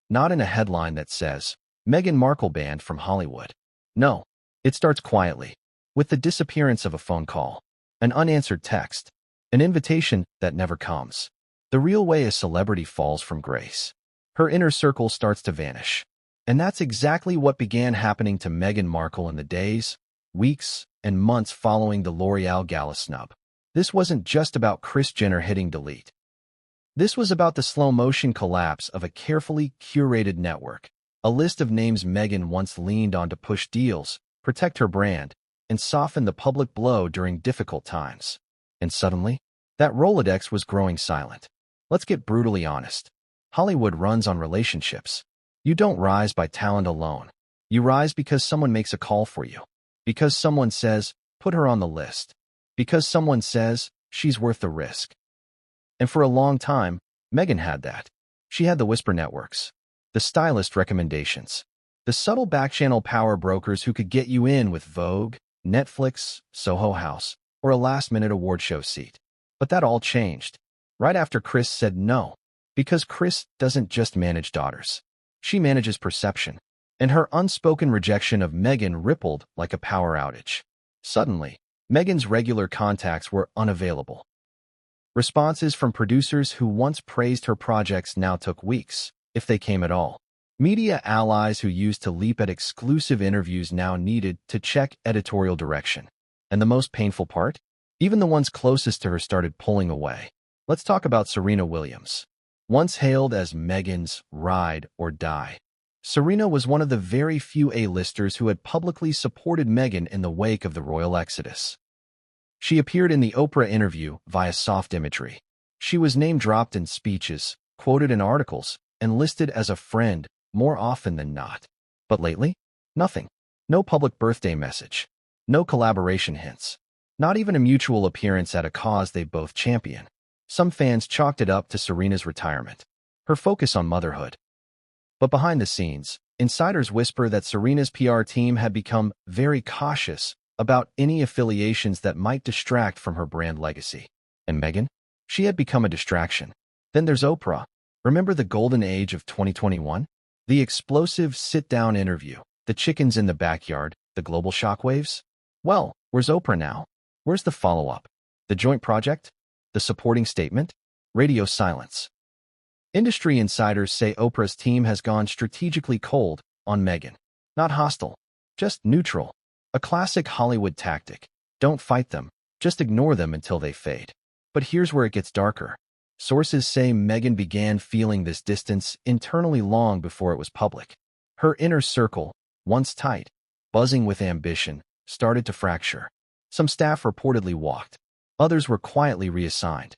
Not in a headline that says, Meghan Markle banned from Hollywood. No, it starts quietly, with the disappearance of a phone call, an unanswered text, an invitation that never comes. The real way a celebrity falls from grace. Her inner circle starts to vanish. And that's exactly what began happening to Meghan Markle in the days, weeks, and months following the L'Oreal Gala snub. This wasn't just about Kris Jenner hitting delete. This was about the slow-motion collapse of a carefully curated network, a list of names Meghan once leaned on to push deals, protect her brand, and soften the public blow during difficult times. And suddenly, that Rolodex was growing silent. Let's get brutally honest. Hollywood runs on relationships. You don't rise by talent alone. You rise because someone makes a call for you. Because someone says, put her on the list. Because someone says, she's worth the risk. And for a long time, Meghan had that. She had the whisper networks, the stylist recommendations, the subtle back-channel power brokers who could get you in with Vogue, Netflix, Soho House, or a last-minute award show seat. But that all changed right after Kris said no. Because Kris doesn't just manage daughters. She manages perception. And her unspoken rejection of Meghan rippled like a power outage. Suddenly, Meghan's regular contacts were unavailable. Responses from producers who once praised her projects now took weeks, if they came at all. Media allies who used to leap at exclusive interviews now needed to check editorial direction. And the most painful part? Even the ones closest to her started pulling away. Let's talk about Serena Williams. Once hailed as Meghan's ride or die, Serena was one of the very few A-listers who had publicly supported Meghan in the wake of the royal exodus. She appeared in the Oprah interview via soft imagery. She was name-dropped in speeches, quoted in articles, and listed as a friend more often than not. But lately, nothing. No public birthday message. No collaboration hints. Not even a mutual appearance at a cause they both champion. Some fans chalked it up to Serena's retirement, her focus on motherhood. But behind the scenes, insiders whisper that Serena's PR team had become very cautious about any affiliations that might distract from her brand legacy. And Meghan? She had become a distraction. Then there's Oprah. Remember the golden age of 2021? The explosive sit-down interview, the chickens in the backyard, the global shockwaves? Well, where's Oprah now? Where's the follow-up? The joint project? The supporting statement? Radio silence. Industry insiders say Oprah's team has gone strategically cold on Meghan. Not hostile, just neutral. A classic Hollywood tactic. Don't fight them, just ignore them until they fade. But here's where it gets darker. Sources say Meghan began feeling this distance internally long before it was public. Her inner circle, once tight, buzzing with ambition, started to fracture. Some staff reportedly walked. Others were quietly reassigned.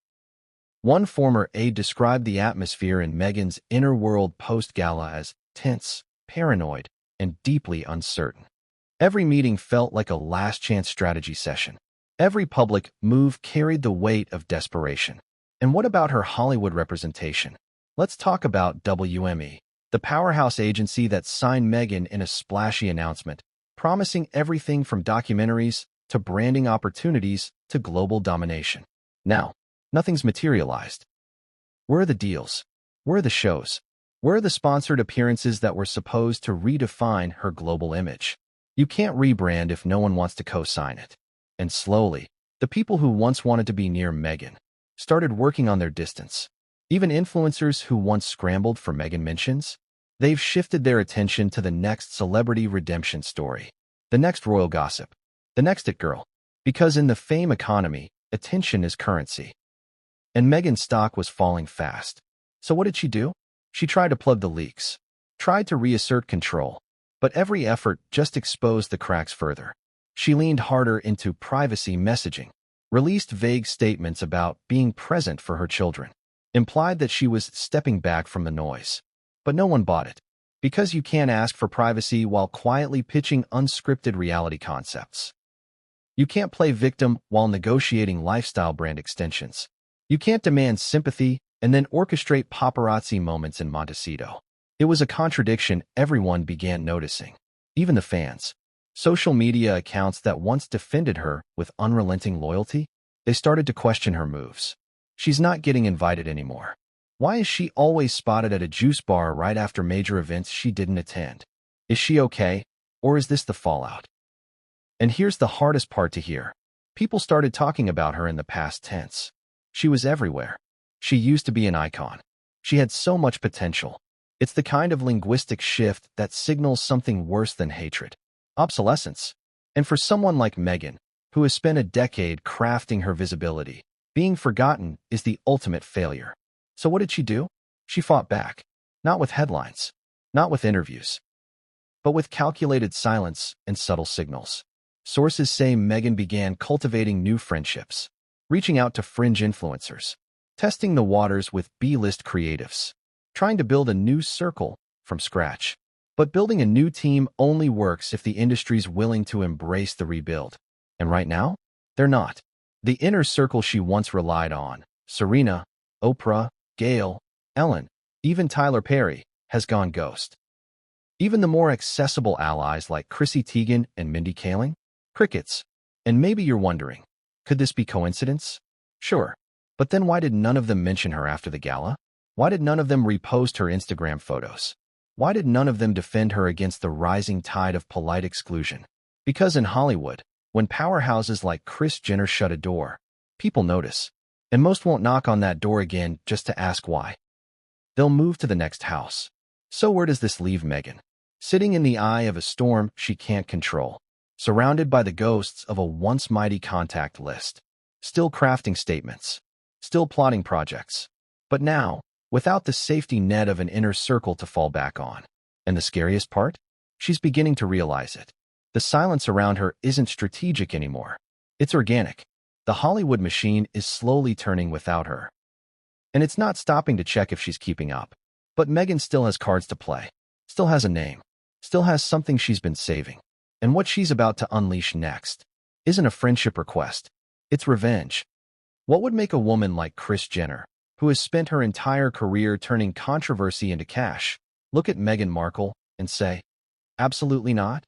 One former aide described the atmosphere in Meghan's inner world post-gala as tense, paranoid, and deeply uncertain. Every meeting felt like a last-chance strategy session. Every public move carried the weight of desperation. And what about her Hollywood representation? Let's talk about WME, the powerhouse agency that signed Meghan in a splashy announcement, promising everything from documentaries to branding opportunities to global domination. Now, nothing's materialized. Where are the deals? Where are the shows? Where are the sponsored appearances that were supposed to redefine her global image? You can't rebrand if no one wants to co-sign it. And slowly, the people who once wanted to be near Meghan started working on their distance. Even influencers who once scrambled for Meghan mentions, they've shifted their attention to the next celebrity redemption story, the next royal gossip. The next it girl. Because in the fame economy, attention is currency. And Meghan's stock was falling fast. So what did she do? She tried to plug the leaks, tried to reassert control, but every effort just exposed the cracks further. She leaned harder into privacy messaging, released vague statements about being present for her children, implied that she was stepping back from the noise. But no one bought it, because you can't ask for privacy while quietly pitching unscripted reality concepts. You can't play victim while negotiating lifestyle brand extensions. You can't demand sympathy and then orchestrate paparazzi moments in Montecito. It was a contradiction everyone began noticing, even the fans. Social media accounts that once defended her with unrelenting loyalty, they started to question her moves. She's not getting invited anymore. Why is she always spotted at a juice bar right after major events she didn't attend? Is she okay, or is this the fallout? And here's the hardest part to hear. People started talking about her in the past tense. She was everywhere. She used to be an icon. She had so much potential. It's the kind of linguistic shift that signals something worse than hatred. Obsolescence. And for someone like Meghan, who has spent a decade crafting her visibility, being forgotten is the ultimate failure. So what did she do? She fought back. Not with headlines, not with interviews, but with calculated silence and subtle signals. Sources say Meghan began cultivating new friendships, reaching out to fringe influencers, testing the waters with B-list creatives, trying to build a new circle from scratch. But building a new team only works if the industry's willing to embrace the rebuild. And right now, they're not. The inner circle she once relied on, Serena, Oprah, Gayle, Ellen, even Tyler Perry, has gone ghost. Even the more accessible allies like Chrissy Teigen and Mindy Kaling? Crickets. And maybe you're wondering, could this be coincidence? Sure. But then why did none of them mention her after the gala? Why did none of them repost her Instagram photos? Why did none of them defend her against the rising tide of polite exclusion? Because in Hollywood, when powerhouses like Kris Jenner shut a door, people notice. And most won't knock on that door again just to ask why. They'll move to the next house. So where does this leave Meghan? Sitting in the eye of a storm she can't control, surrounded by the ghosts of a once mighty contact list, still crafting statements, still plotting projects. But now, without the safety net of an inner circle to fall back on. And the scariest part? She's beginning to realize it. The silence around her isn't strategic anymore. It's organic. The Hollywood machine is slowly turning without her. And it's not stopping to check if she's keeping up. But Meghan still has cards to play, still has a name, still has something she's been saving. And what she's about to unleash next isn't a friendship request. It's revenge. What would make a woman like Kris Jenner, who has spent her entire career turning controversy into cash, look at Meghan Markle and say, absolutely not?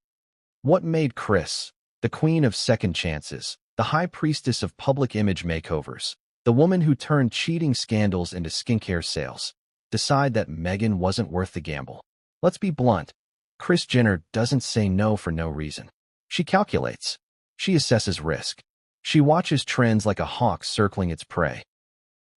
What made Kris, the queen of second chances, the high priestess of public image makeovers, the woman who turned cheating scandals into skincare sales, decide that Meghan wasn't worth the gamble? Let's be blunt. Kris Jenner doesn't say no for no reason. She calculates. She assesses risk. She watches trends like a hawk circling its prey.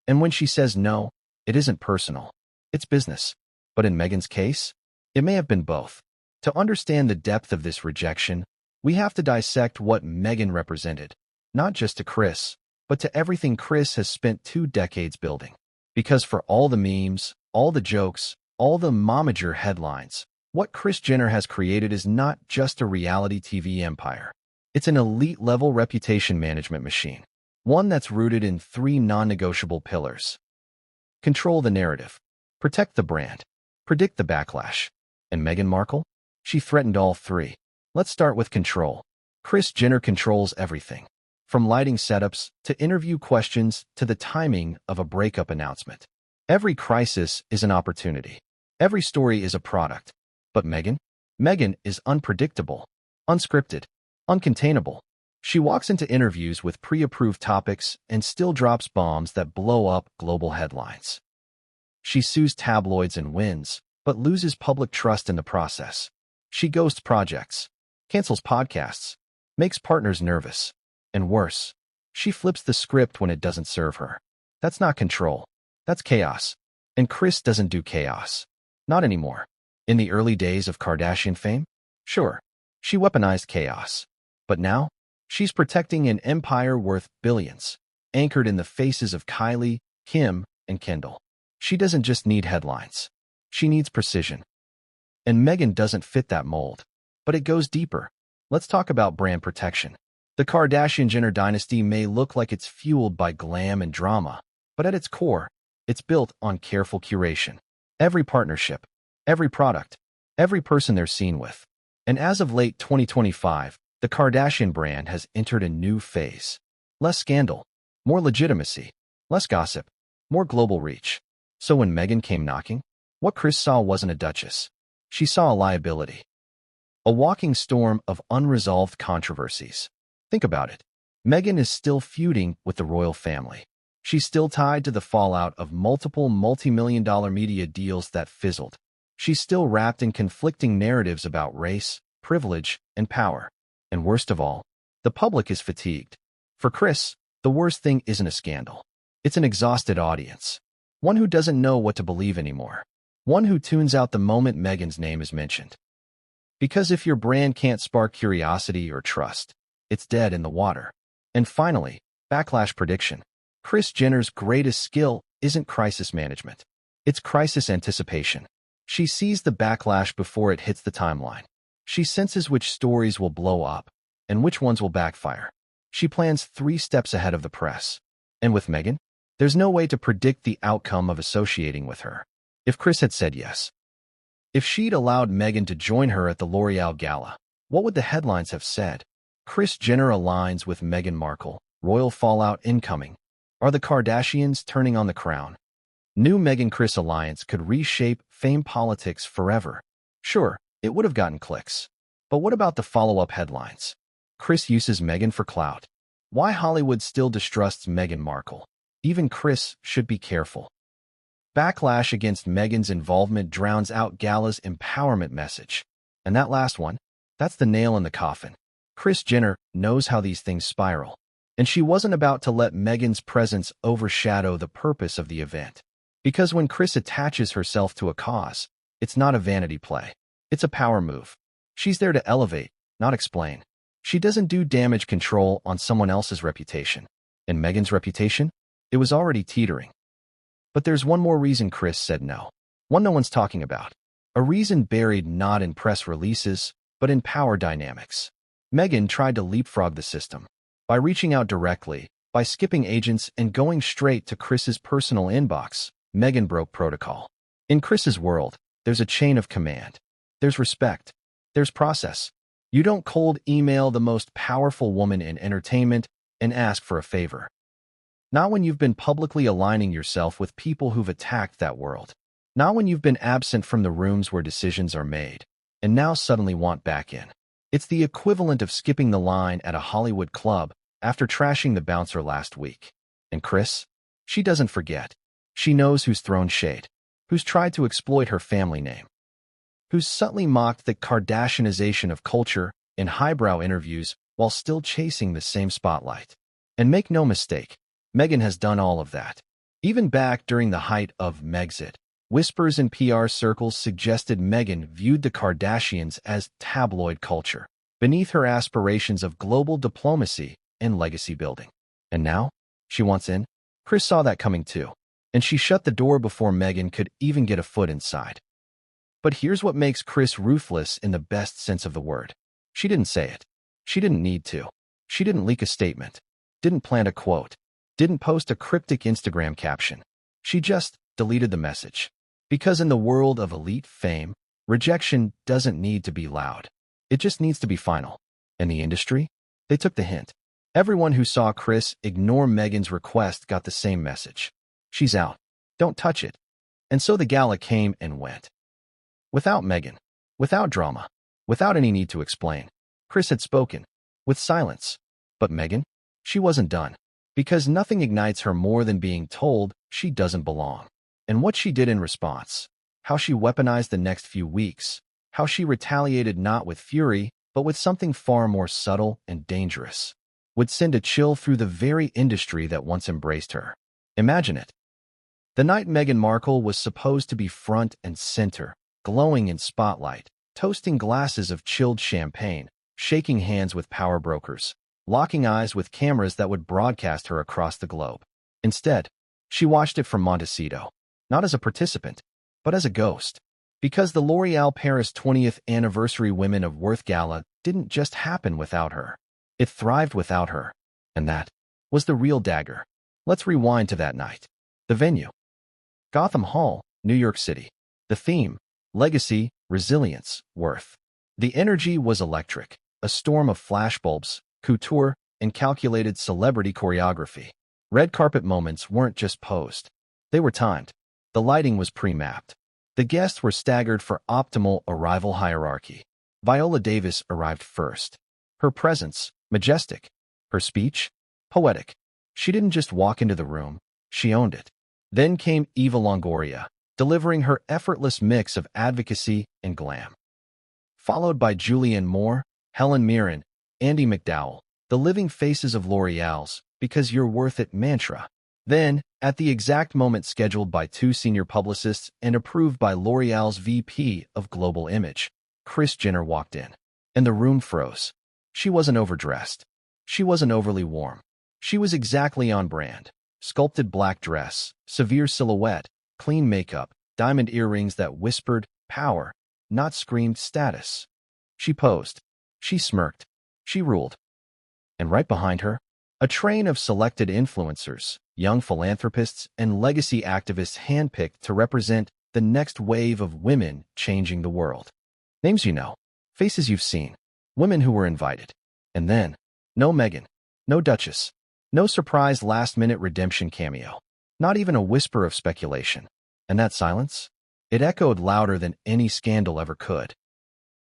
And when she says no, it isn't personal. It's business. But in Meghan's case, it may have been both. To understand the depth of this rejection, we have to dissect what Meghan represented, not just to Kris, but to everything Kris has spent 2 decades building. Because for all the memes, all the jokes, all the momager headlines, what Kris Jenner has created is not just a reality TV empire. It's an elite-level reputation management machine. One that's rooted in 3 non-negotiable pillars. Control the narrative. Protect the brand. Predict the backlash. And Meghan Markle? She threatened all 3. Let's start with control. Kris Jenner controls everything. From lighting setups, to interview questions, to the timing of a breakup announcement. Every crisis is an opportunity. Every story is a product. But Meghan? Meghan is unpredictable, unscripted, uncontainable. She walks into interviews with pre-approved topics and still drops bombs that blow up global headlines. She sues tabloids and wins, but loses public trust in the process. She ghosts projects, cancels podcasts, makes partners nervous. And worse, she flips the script when it doesn't serve her. That's not control. That's chaos. And Kris doesn't do chaos. Not anymore. In the early days of Kardashian fame? Sure. She weaponized chaos. But now? She's protecting an empire worth billions, anchored in the faces of Kylie, Kim, and Kendall. She doesn't just need headlines. She needs precision. And Meghan doesn't fit that mold. But it goes deeper. Let's talk about brand protection. The Kardashian-Jenner dynasty may look like it's fueled by glam and drama, but at its core, it's built on careful curation. Every partnership, every product, every person they're seen with. And as of late 2025, the Kardashian brand has entered a new phase. Less scandal, more legitimacy, less gossip, more global reach. So when Meghan came knocking, what Kris saw wasn't a duchess. She saw a liability. A walking storm of unresolved controversies. Think about it. Meghan is still feuding with the royal family. She's still tied to the fallout of multiple multi-million-dollar media deals that fizzled. She's still wrapped in conflicting narratives about race, privilege, and power. And worst of all, the public is fatigued. For Kris, the worst thing isn't a scandal. It's an exhausted audience. One who doesn't know what to believe anymore. One who tunes out the moment Meghan's name is mentioned. Because if your brand can't spark curiosity or trust, it's dead in the water. And finally, backlash prediction. Kris Jenner's greatest skill isn't crisis management. It's crisis anticipation. She sees the backlash before it hits the timeline. She senses which stories will blow up and which ones will backfire. She plans 3 steps ahead of the press. And with Meghan, there's no way to predict the outcome of associating with her. If Kris had said yes, if she'd allowed Meghan to join her at the L'Oreal Gala, what would the headlines have said? Kris Jenner aligns with Meghan Markle. Royal fallout incoming. Are the Kardashians turning on the crown? New Meghan-Kris alliance could reshape fame politics forever. Sure, it would have gotten clicks. But what about the follow-up headlines? Kris uses Meghan for clout. Why Hollywood still distrusts Meghan Markle? Even Kris should be careful. Backlash against Meghan's involvement drowns out Gala's empowerment message. And that last one, that's the nail in the coffin. Kris Jenner knows how these things spiral. And she wasn't about to let Meghan's presence overshadow the purpose of the event. Because when Kris attaches herself to a cause, it's not a vanity play. It's a power move. She's there to elevate, not explain. She doesn't do damage control on someone else's reputation. And Meghan's reputation? It was already teetering. But there's one more reason Kris said no. One no one's talking about. A reason buried not in press releases, but in power dynamics. Meghan tried to leapfrog the system. By reaching out directly, by skipping agents and going straight to Kris's personal inbox, Meghan broke protocol. In Kris's world, there's a chain of command. There's respect. There's process. You don't cold email the most powerful woman in entertainment and ask for a favor. Not when you've been publicly aligning yourself with people who've attacked that world. Not when you've been absent from the rooms where decisions are made, and now suddenly want back in. It's the equivalent of skipping the line at a Hollywood club after trashing the bouncer last week. And Kris? She doesn't forget. She knows who's thrown shade, who's tried to exploit her family name, who's subtly mocked the Kardashianization of culture in highbrow interviews while still chasing the same spotlight. And make no mistake, Meghan has done all of that. Even back during the height of Megxit, whispers in PR circles suggested Meghan viewed the Kardashians as tabloid culture, beneath her aspirations of global diplomacy and legacy building. And now, she wants in? Kris saw that coming too, and she shut the door before Meghan could even get a foot inside. But here's what makes Kris ruthless in the best sense of the word. She didn't say it. She didn't need to. She didn't leak a statement, didn't plant a quote, didn't post a cryptic Instagram caption. She just deleted the message. Because in the world of elite fame, rejection doesn't need to be loud. It just needs to be final. And the industry? They took the hint. Everyone who saw Kris ignore Meghan's request got the same message. She's out. Don't touch it. And so the gala came and went. Without Meghan. Without drama. Without any need to explain. Kris had spoken. With silence. But Meghan? She wasn't done. Because nothing ignites her more than being told she doesn't belong. And what she did in response. How she weaponized the next few weeks. How she retaliated not with fury, but with something far more subtle and dangerous. Would send a chill through the very industry that once embraced her. Imagine it. The night Meghan Markle was supposed to be front and center, glowing in spotlight, toasting glasses of chilled champagne, shaking hands with power brokers. locking eyes with cameras that would broadcast her across the globe. Instead, she watched it from Montecito, not as a participant, but as a ghost. Because the L'Oréal Paris 20th Anniversary Women of Worth Gala didn't just happen without her. It thrived without her. And that was the real dagger. Let's rewind to that night. The venue: Gotham Hall, New York City. The theme: legacy, resilience, worth. The energy was electric, a storm of flashbulbs, couture, and calculated celebrity choreography. Red carpet moments weren't just posed. They were timed. The lighting was pre-mapped. The guests were staggered for optimal arrival hierarchy. Viola Davis arrived first. Her presence: majestic. Her speech: poetic. She didn't just walk into the room, she owned it. Then came Eva Longoria, delivering her effortless mix of advocacy and glam. Followed by Julianne Moore, Helen Mirren, Andie MacDowell, the living faces of L'Oréal's "Because You're Worth It" mantra. Then, at the exact moment scheduled by two senior publicists and approved by L'Oréal's VP of Global Image, Kris Jenner walked in. And the room froze. She wasn't overdressed. She wasn't overly warm. She was exactly on brand. Sculpted black dress, severe silhouette, clean makeup, diamond earrings that whispered power, not screamed status. She posed. She smirked. She ruled. And right behind her, a train of selected influencers, young philanthropists, and legacy activists handpicked to represent the next wave of women changing the world. Names you know, faces you've seen, women who were invited. And then, no Meghan, no Duchess, no surprise last-minute redemption cameo, not even a whisper of speculation. And that silence? It echoed louder than any scandal ever could.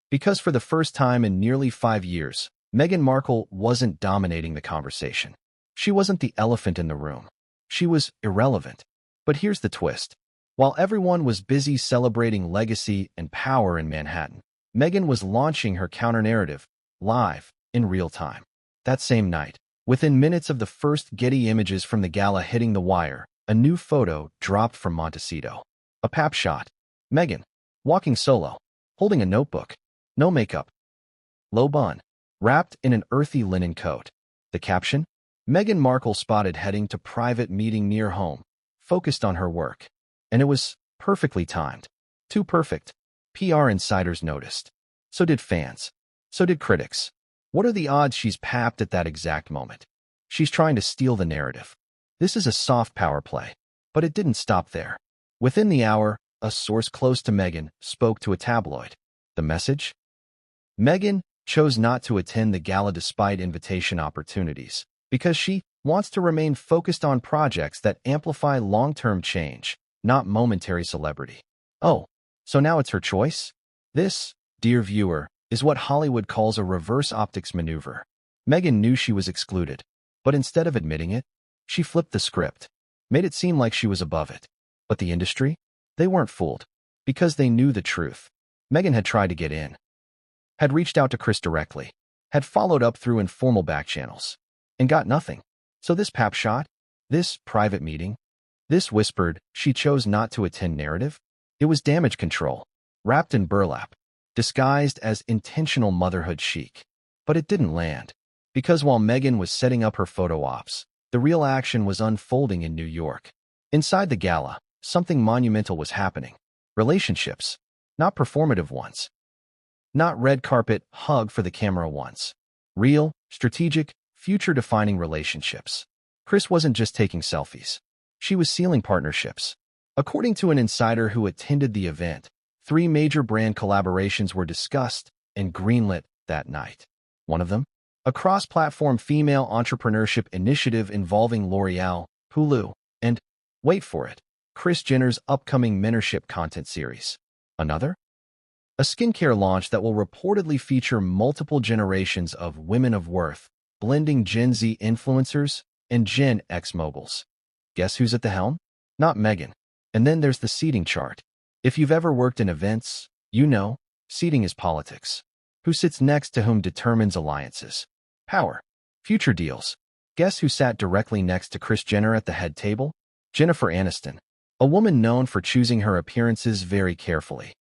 Because for the first time in nearly 5 years, Meghan Markle wasn't dominating the conversation. She wasn't the elephant in the room. She was irrelevant. But here's the twist. While everyone was busy celebrating legacy and power in Manhattan, Meghan was launching her counter-narrative, live, in real time. That same night, within minutes of the first Getty images from the gala hitting the wire, a new photo dropped from Montecito. A pap shot. Meghan, walking solo, holding a notebook. No makeup. Low bun. Wrapped in an earthy linen coat. The caption? Meghan Markle spotted heading to private meeting near home, focused on her work. And it was perfectly timed. Too perfect. PR insiders noticed. So did fans. So did critics. What are the odds she's papped at that exact moment? She's trying to steal the narrative. This is a soft power play. But it didn't stop there. Within the hour, a source close to Meghan spoke to a tabloid. The message? Meghan chose not to attend the gala despite invitation opportunities, because she wants to remain focused on projects that amplify long-term change, not momentary celebrity. Oh, so now it's her choice? This, dear viewer, is what Hollywood calls a reverse optics maneuver. Meghan knew she was excluded, but instead of admitting it, she flipped the script, made it seem like she was above it. But the industry? They weren't fooled, because they knew the truth. Meghan had tried to get in, had reached out to Kris directly, had followed up through informal back channels, and got nothing. So this pap shot, this private meeting, this whispered she chose not to attend narrative, it was damage control, wrapped in burlap, disguised as intentional motherhood chic. But it didn't land, because while Meghan was setting up her photo ops, the real action was unfolding in New York. Inside the gala, something monumental was happening. Relationships, not performative ones. Not red carpet hug for the camera ones. Real, strategic, future-defining relationships. Kris wasn't just taking selfies. She was sealing partnerships. According to an insider who attended the event, 3 major brand collaborations were discussed and greenlit that night. One of them? A cross-platform female entrepreneurship initiative involving L'Oréal, Hulu, and, wait for it, Kris Jenner's upcoming mentorship content series. Another? A skincare launch that will reportedly feature multiple generations of women of worth, blending Gen Z influencers and Gen X moguls. Guess who's at the helm? Not Meghan. And then there's the seating chart. If you've ever worked in events, you know, seating is politics. Who sits next to whom determines alliances, power, future deals. Guess who sat directly next to Kris Jenner at the head table? Jennifer Aniston, a woman known for choosing her appearances very carefully.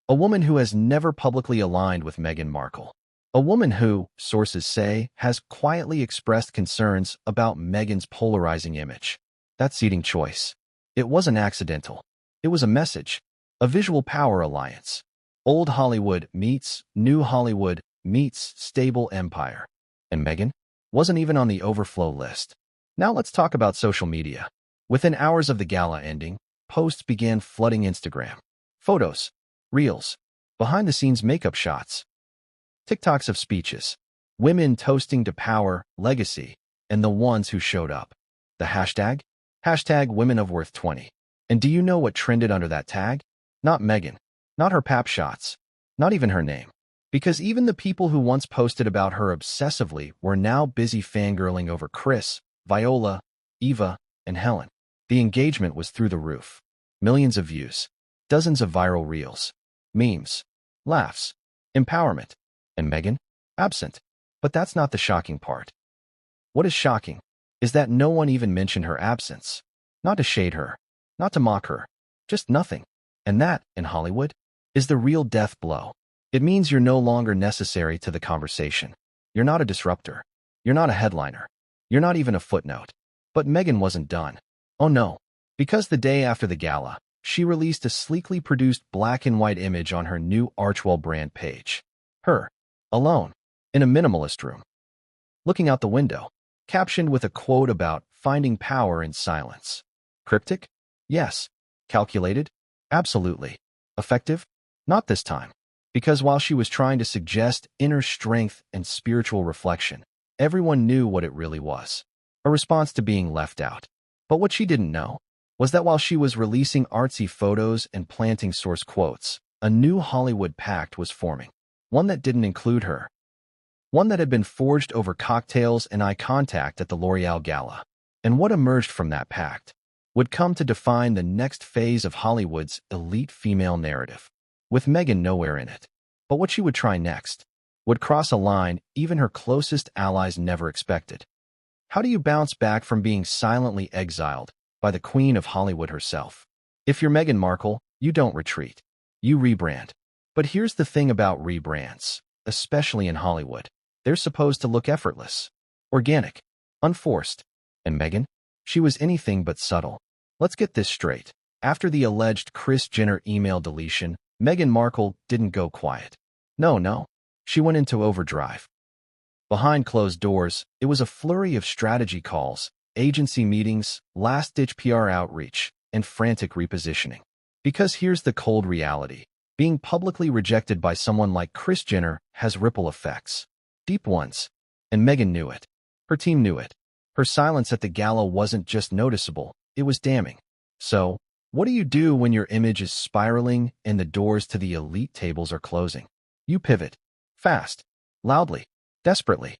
A woman who has never publicly aligned with Meghan Markle. A woman who, sources say, has quietly expressed concerns about Meghan's polarizing image. That seating choice. It wasn't accidental. It was a message, a visual power alliance. Old Hollywood meets New Hollywood meets stable empire. And Meghan wasn't even on the overflow list. Now let's talk about social media. Within hours of the gala ending, posts began flooding Instagram. Photos, reels, behind-the-scenes makeup shots, TikToks of speeches, women toasting to power, legacy, and the ones who showed up. The hashtag? Hashtag Women of Worth 20. And do you know what trended under that tag? Not Meghan, not her pap shots, not even her name. Because even the people who once posted about her obsessively were now busy fangirling over Kris, Viola, Eva, and Helen. The engagement was through the roof. Millions of views, dozens of viral reels, memes, laughs, empowerment. And Meghan? Absent. But that's not the shocking part. What is shocking is that no one even mentioned her absence. Not to shade her, not to mock her, just nothing. And that, in Hollywood, is the real death blow. It means you're no longer necessary to the conversation. You're not a disruptor. You're not a headliner. You're not even a footnote. But Meghan wasn't done. Oh no. Because the day after the gala, she released a sleekly produced black and white image on her new Archwell brand page. Her, alone, in a minimalist room, looking out the window, captioned with a quote about finding power in silence. Cryptic? Yes. Calculated? Absolutely. Effective? Not this time. Because while she was trying to suggest inner strength and spiritual reflection, everyone knew what it really was. A response to being left out. But what she didn't know was that while she was releasing artsy photos and planting source quotes, a new Hollywood pact was forming. One that didn't include her. One that had been forged over cocktails and eye contact at the L'Oreal Gala. And what emerged from that pact would come to define the next phase of Hollywood's elite female narrative, with Meghan nowhere in it. But what she would try next would cross a line even her closest allies never expected. How do you bounce back from being silently exiled by the Queen of Hollywood herself? If you're Meghan Markle, you don't retreat. You rebrand. But here's the thing about rebrands, especially in Hollywood. They're supposed to look effortless, organic, unforced. And Meghan? She was anything but subtle. Let's get this straight. After the alleged Kris Jenner email deletion, Meghan Markle didn't go quiet. No. She went into overdrive. Behind closed doors, it was a flurry of strategy calls, agency meetings, last-ditch PR outreach, and frantic repositioning. Because here's the cold reality. Being publicly rejected by someone like Kris Jenner has ripple effects. Deep ones. And Meghan knew it. Her team knew it. Her silence at the gala wasn't just noticeable, it was damning. So, what do you do when your image is spiraling and the doors to the elite tables are closing? You pivot. Fast. Loudly. Desperately.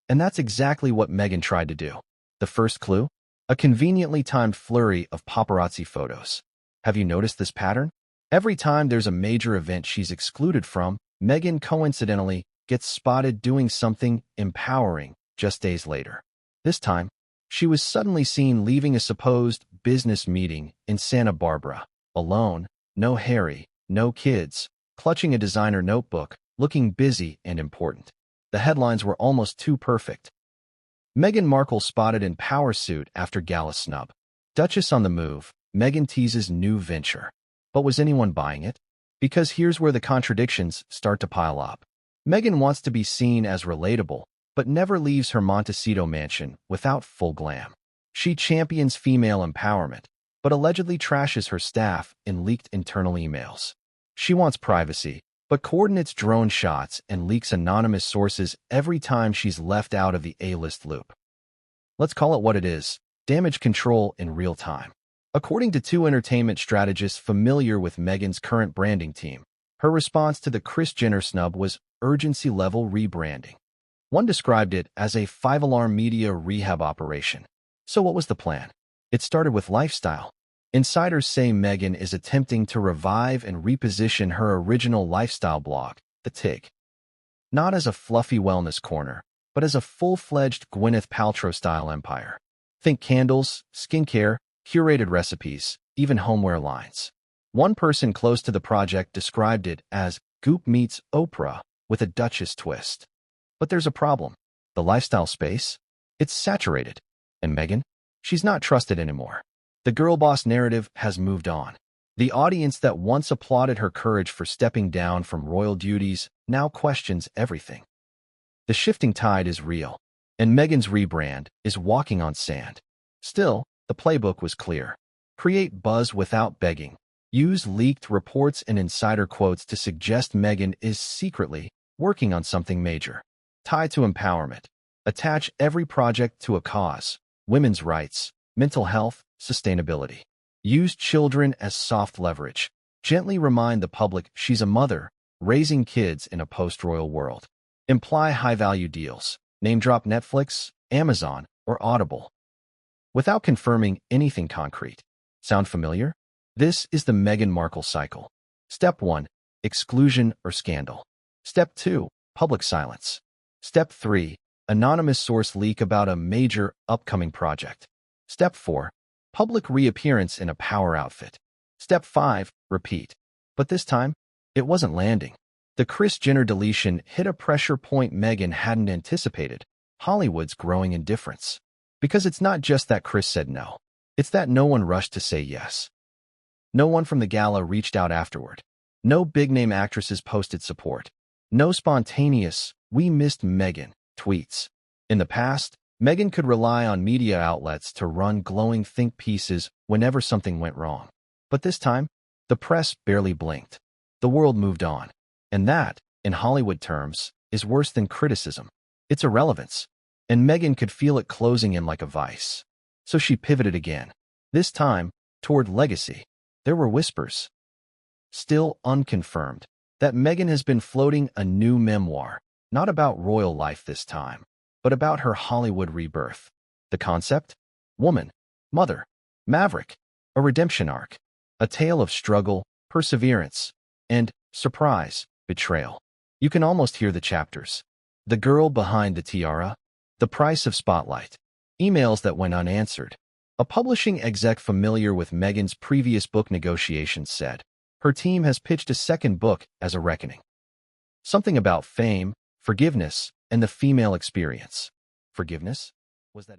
And that's exactly what Meghan tried to do. The first clue? A conveniently timed flurry of paparazzi photos. Have you noticed this pattern? Every time there's a major event she's excluded from, Meghan coincidentally gets spotted doing something empowering just days later. This time, she was suddenly seen leaving a supposed business meeting in Santa Barbara, alone, no Harry, no kids, clutching a designer notebook, looking busy and important. The headlines were almost too perfect. Meghan Markle spotted in power suit after gala snub. Duchess on the move, Meghan teases new venture. But was anyone buying it? Because here's where the contradictions start to pile up. Meghan wants to be seen as relatable, but never leaves her Montecito mansion without full glam. She champions female empowerment, but allegedly trashes her staff in leaked internal emails. She wants privacy, but coordinates drone shots and leaks anonymous sources every time she's left out of the A-list loop. Let's call it what it is: damage control in real time. According to two entertainment strategists familiar with Meghan's current branding team, her response to the Kris Jenner snub was urgency-level rebranding. One described it as a five-alarm media rehab operation. So what was the plan? It started with lifestyle. Insiders say Meghan is attempting to revive and reposition her original lifestyle blog, The Tig. Not as a fluffy wellness corner, but as a full-fledged Gwyneth Paltrow-style empire. Think candles, skincare, curated recipes, even homeware lines. One person close to the project described it as Goop meets Oprah, with a Duchess twist. But there's a problem. The lifestyle space? It's saturated. And Meghan? She's not trusted anymore. The girl boss narrative has moved on. The audience that once applauded her courage for stepping down from royal duties now questions everything. The shifting tide is real, and Meghan's rebrand is walking on sand. Still, the playbook was clear. Create buzz without begging. Use leaked reports and insider quotes to suggest Meghan is secretly working on something major. Tie to empowerment. Attach every project to a cause: women's rights, mental health, sustainability. Use children as soft leverage. Gently remind the public she's a mother, raising kids in a post-royal world. Imply high-value deals. Name-drop Netflix, Amazon, or Audible, without confirming anything concrete. Sound familiar? This is the Meghan Markle cycle. Step 1. Exclusion or scandal. Step 2. Public silence. Step 3. Anonymous source leak about a major upcoming project. Step 4. Public reappearance in a power outfit. Step 5. Repeat. But this time, it wasn't landing. The Kris Jenner deletion hit a pressure point Meghan hadn't anticipated: Hollywood's growing indifference. Because it's not just that Kris said no. It's that no one rushed to say yes. No one from the gala reached out afterward. No big-name actresses posted support. No spontaneous "we missed Meghan" tweets. In the past, Meghan could rely on media outlets to run glowing think pieces whenever something went wrong. But this time, the press barely blinked. The world moved on. And that, in Hollywood terms, is worse than criticism. It's irrelevance. And Meghan could feel it closing in like a vice. So she pivoted again. This time, toward legacy. There were whispers, still unconfirmed, that Meghan has been floating a new memoir, not about royal life this time, but about her Hollywood rebirth. The concept? Woman, mother, maverick, a redemption arc, a tale of struggle, perseverance, and, surprise, betrayal. You can almost hear the chapters. The girl behind the tiara, the price of spotlight, emails that went unanswered. A publishing exec familiar with Meghan's previous book negotiations said, her team has pitched a second book as a reckoning. Something about fame, forgiveness, and the female experience. Forgiveness? Was that